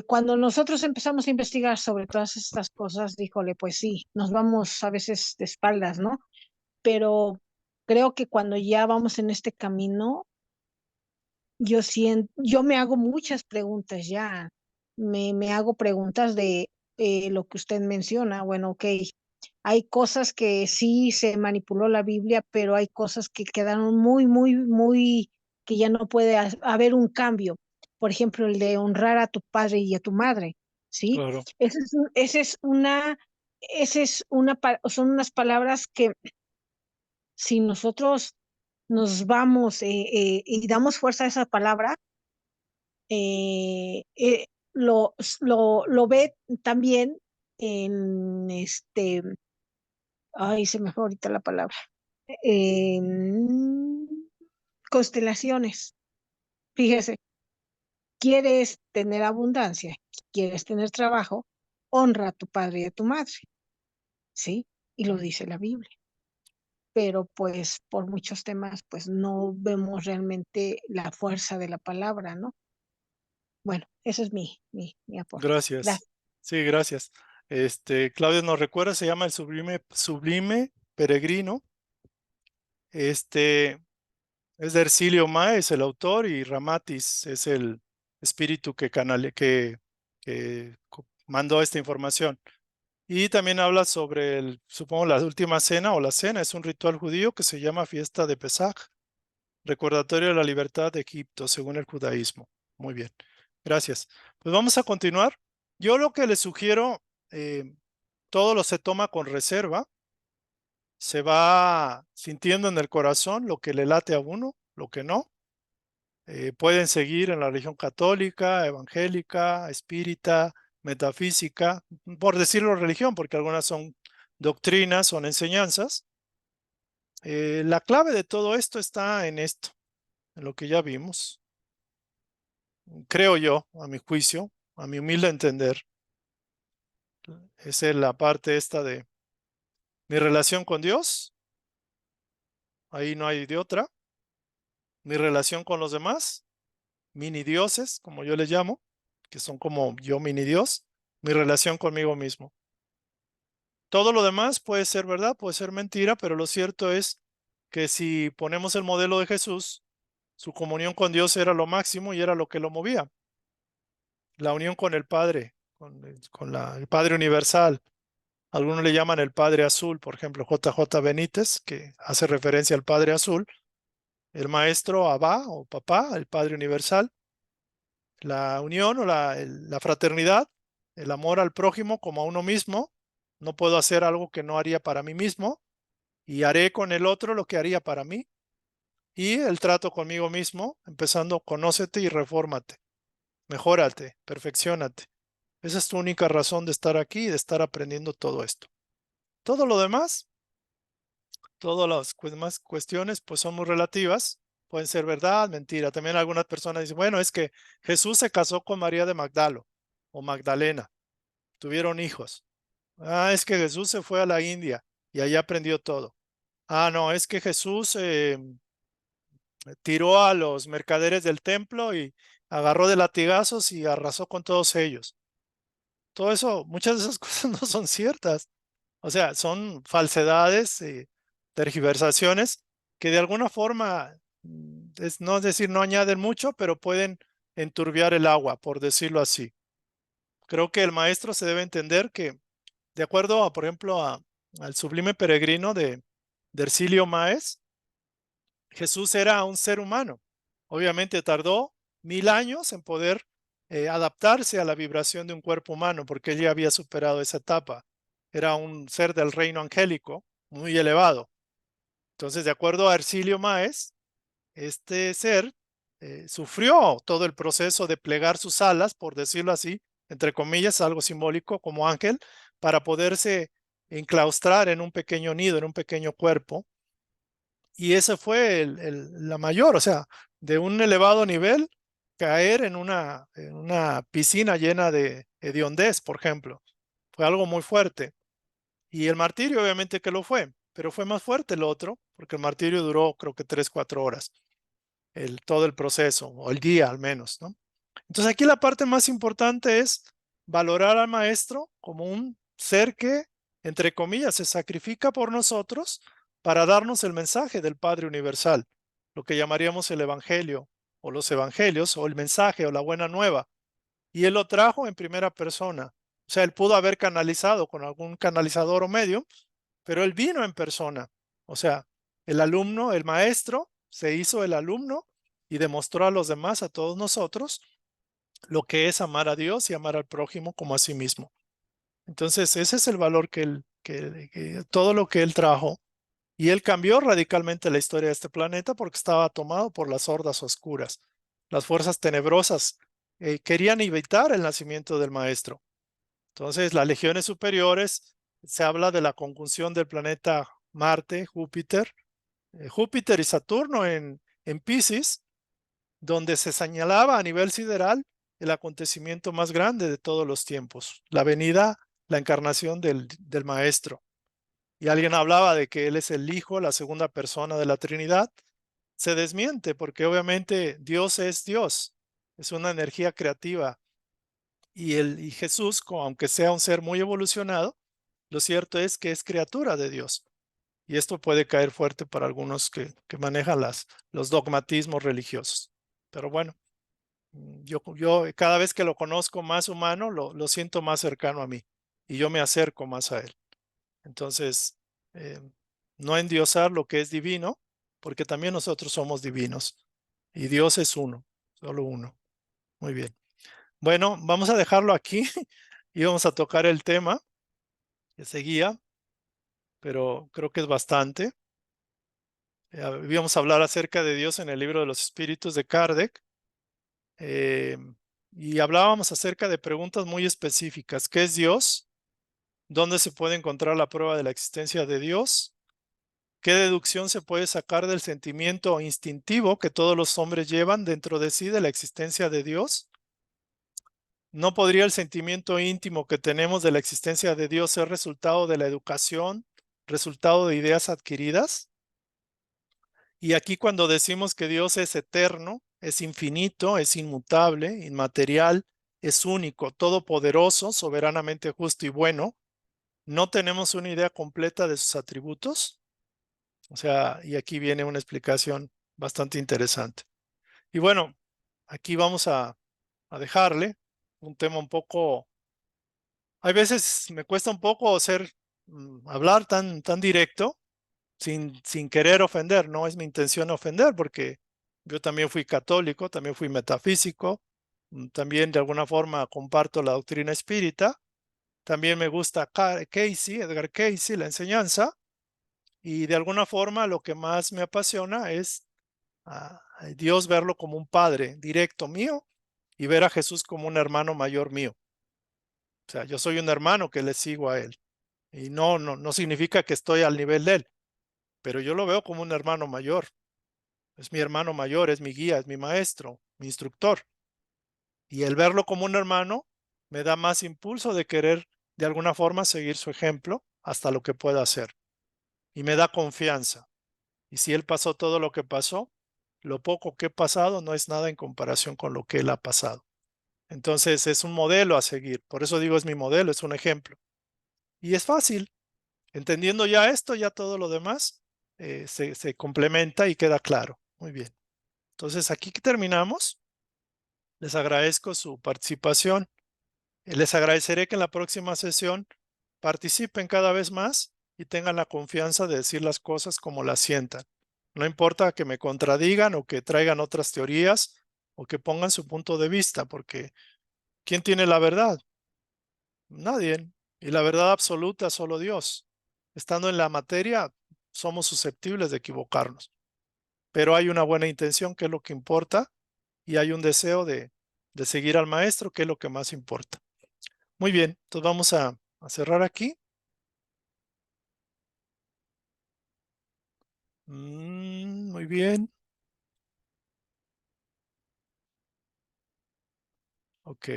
E: cuando nosotros empezamos a investigar sobre todas estas cosas, díjole, pues sí, nos vamos a veces de espaldas, ¿no? Pero creo que cuando ya vamos en este camino, yo me hago muchas preguntas ya. Me hago preguntas de lo que usted menciona. Bueno, ok, hay cosas que sí se manipuló la Biblia, pero hay cosas que quedaron muy, que ya no puede haber un cambio. Por ejemplo, el de honrar a tu padre y a tu madre, ¿sí?
A: Claro.
E: Son unas palabras que si nosotros nos vamos y damos fuerza a esa palabra, eh, eh, lo ve también en ay, se me fue ahorita la palabra, en constelaciones. Fíjese, quieres tener abundancia, quieres tener trabajo, honra a tu padre y a tu madre, ¿sí? Y lo dice la Biblia. Pero pues por muchos temas, pues no vemos realmente la fuerza de la palabra, ¿no? Bueno, ese es mi aporte.
A: Gracias.
E: Gracias.
A: Sí, gracias. Claudio nos recuerda, se llama El Sublime Peregrino. Este es de Ercilio Máez, el autor, y Ramatis es el espíritu que mandó esta información. Y también habla sobre supongo, la última cena o la cena. Es un ritual judío que se llama fiesta de Pesaj, recordatorio de la libertad de Egipto, según el judaísmo. Muy bien, gracias. Pues vamos a continuar. Yo lo que les sugiero, todo lo se toma con reserva, se va sintiendo en el corazón lo que le late a uno, lo que no. Pueden seguir en la religión católica, evangélica, espírita, metafísica, por decirlo religión, porque algunas son doctrinas, son enseñanzas. La clave de todo esto está en esto, en lo que ya vimos. Creo yo, a mi juicio, a mi humilde entender, esa es la parte esta de mi relación con Dios, ahí no hay de otra, mi relación con los demás, mini dioses, como yo les llamo, que son como yo mini Dios, mi relación conmigo mismo. Todo lo demás puede ser verdad, puede ser mentira, pero lo cierto es que si ponemos el modelo de Jesús, su comunión con Dios era lo máximo y era lo que lo movía. La unión con el Padre, el Padre universal. Algunos le llaman el Padre Azul, por ejemplo, JJ Benítez, que hace referencia al Padre Azul. el maestro Abba o papá, el Padre Universal, la unión o la fraternidad, el amor al prójimo como a uno mismo. No puedo hacer algo que no haría para mí mismo y haré con el otro lo que haría para mí. Y el trato conmigo mismo, empezando, conócete y refórmate, mejórate, perfecciónate. Esa es tu única razón de estar aquí y de estar aprendiendo todo esto. Todo lo demás, todas las demás cuestiones, pues son muy relativas. Pueden ser verdad, mentira. También algunas personas dicen, bueno, es que Jesús se casó con María de Magdalo o Magdalena. Tuvieron hijos. Ah, es que Jesús se fue a la India y allá aprendió todo. Ah, no, es que Jesús tiró a los mercaderes del templo y agarró de latigazos y arrasó con todos ellos. Todo eso, muchas de esas cosas no son ciertas. O sea, son falsedades, tergiversaciones que de alguna forma, no es decir, no añaden mucho, pero pueden enturbiar el agua, por decirlo así. Creo que el maestro se debe entender que, de acuerdo a, por ejemplo, al Sublime Peregrino de Ercilio Máez, Jesús era un ser humano. Obviamente tardó 1000 años en poder adaptarse a la vibración de un cuerpo humano, porque él ya había superado esa etapa. Era un ser del reino angélico muy elevado. Entonces, de acuerdo a Ercilio Máez, este ser sufrió todo el proceso de plegar sus alas, por decirlo así, entre comillas, algo simbólico como ángel, para poderse enclaustrar en un pequeño nido, en un pequeño cuerpo. Y ese fue la mayor, o sea, de un elevado nivel, caer en una piscina llena de hediondez, por ejemplo. Fue algo muy fuerte. Y el martirio, obviamente que lo fue, pero fue más fuerte el otro, porque el martirio duró creo que 3, 4 horas, todo el proceso, o el día al menos, ¿no? Entonces aquí la parte más importante es valorar al maestro como un ser que, entre comillas, se sacrifica por nosotros para darnos el mensaje del Padre Universal, lo que llamaríamos el Evangelio o los Evangelios o el mensaje o la buena nueva. Y él lo trajo en primera persona. O sea, él pudo haber canalizado con algún canalizador o medio, pero él vino en persona. O sea, el alumno, el maestro, se hizo el alumno y demostró a los demás, a todos nosotros, lo que es amar a Dios y amar al prójimo como a sí mismo. Entonces, ese es el valor que todo lo que él trajo. Y él cambió radicalmente la historia de este planeta porque estaba tomado por las hordas oscuras. Las fuerzas tenebrosas querían evitar el nacimiento del maestro. Entonces, las legiones superiores, se habla de la conjunción del planeta Marte, Júpiter y Saturno en Piscis, donde se señalaba a nivel sideral el acontecimiento más grande de todos los tiempos, la venida, la encarnación del Maestro. Y alguien hablaba de que Él es el Hijo, la segunda persona de la Trinidad. Se desmiente porque obviamente Dios es Dios, es una energía creativa. Y Jesús, aunque sea un ser muy evolucionado, lo cierto es que es criatura de Dios. Y esto puede caer fuerte para algunos que manejan los dogmatismos religiosos. Pero bueno, yo cada vez que lo conozco más humano, lo siento más cercano a mí y yo me acerco más a él. Entonces, eh, no endiosar lo que es divino, porque también nosotros somos divinos y Dios es uno, solo uno. Muy bien. Bueno, vamos a dejarlo aquí y vamos a tocar el tema que seguía, pero creo que es bastante. Íbamos a hablar acerca de Dios en el libro de los Espíritus de Kardec. Y hablábamos acerca de preguntas muy específicas. ¿Qué es Dios? ¿Dónde se puede encontrar la prueba de la existencia de Dios? ¿Qué deducción se puede sacar del sentimiento instintivo que todos los hombres llevan dentro de sí de la existencia de Dios? ¿No podría el sentimiento íntimo que tenemos de la existencia de Dios ser resultado de la educación, resultado de ideas adquiridas? Y aquí cuando decimos que Dios es eterno, es infinito, es inmutable, inmaterial, es único, todopoderoso, soberanamente justo y bueno, ¿no tenemos una idea completa de sus atributos? O sea, y aquí viene una explicación bastante interesante. Y bueno, aquí vamos a dejarle un tema un poco, hay veces me cuesta un poco hablar tan directo. sin querer ofender, no es mi intención ofender, porque yo también fui católico, también fui metafísico, también de alguna forma comparto la doctrina espírita, también me gusta Edgar Cayce, la enseñanza, y de alguna forma lo que más me apasiona es a Dios verlo como un padre directo mío y ver a Jesús como un hermano mayor mío. O sea, yo soy un hermano que le sigo a él. Y no significa que estoy al nivel de él, pero yo lo veo como un hermano mayor. Es mi hermano mayor, es mi guía, es mi maestro, mi instructor. Y el verlo como un hermano me da más impulso de querer de alguna forma seguir su ejemplo hasta lo que pueda hacer. Y me da confianza. Y si él pasó todo lo que pasó, lo poco que he pasado no es nada en comparación con lo que él ha pasado. Entonces es un modelo a seguir. Por eso digo es mi modelo, es un ejemplo. Y es fácil. Entendiendo ya esto, ya todo lo demás se complementa y queda claro. Muy bien. Entonces aquí terminamos. Les agradezco su participación. Les agradeceré que en la próxima sesión participen cada vez más y tengan la confianza de decir las cosas como las sientan. No importa que me contradigan o que traigan otras teorías o que pongan su punto de vista, porque ¿quién tiene la verdad? Nadie. Y la verdad absoluta solo Dios. Estando en la materia, somos susceptibles de equivocarnos. Pero hay una buena intención, que es lo que importa, y hay un deseo de seguir al maestro, que es lo que más importa. Muy bien, entonces vamos a cerrar aquí. Muy bien. Ok.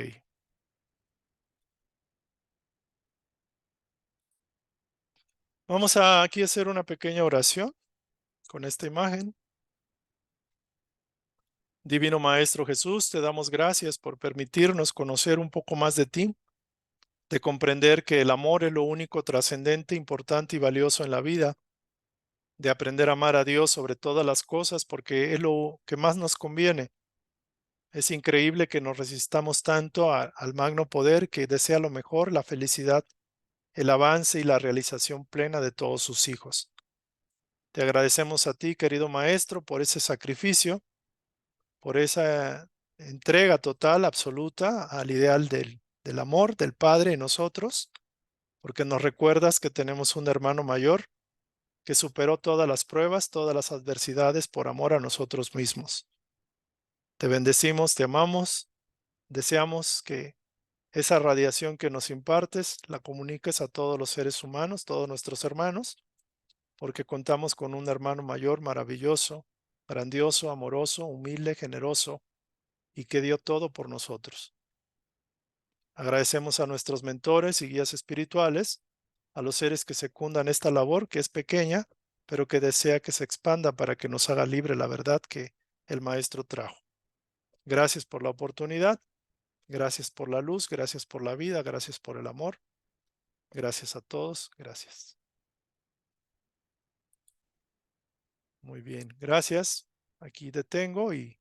A: Vamos a aquí hacer una pequeña oración con esta imagen. Divino Maestro Jesús, te damos gracias por permitirnos conocer un poco más de ti, de comprender que el amor es lo único trascendente, importante y valioso en la vida, de aprender a amar a Dios sobre todas las cosas porque es lo que más nos conviene. Es increíble que nos resistamos tanto al magno poder que desea lo mejor, la felicidad, el avance y la realización plena de todos sus hijos. Te agradecemos a ti, querido Maestro, por ese sacrificio, por esa entrega total, absoluta al ideal del amor del Padre en nosotros, porque nos recuerdas que tenemos un hermano mayor que superó todas las pruebas, todas las adversidades por amor a nosotros mismos. Te bendecimos, te amamos, deseamos que esa radiación que nos impartes la comuniques a todos los seres humanos, todos nuestros hermanos, porque contamos con un hermano mayor maravilloso, grandioso, amoroso, humilde, generoso y que dio todo por nosotros. Agradecemos a nuestros mentores y guías espirituales, a los seres que secundan esta labor que es pequeña, pero que desea que se expanda para que nos haga libre la verdad que el Maestro trajo. Gracias por la oportunidad, gracias por la luz, gracias por la vida, gracias por el amor. Gracias a todos, gracias. Muy bien, gracias. Aquí detengo y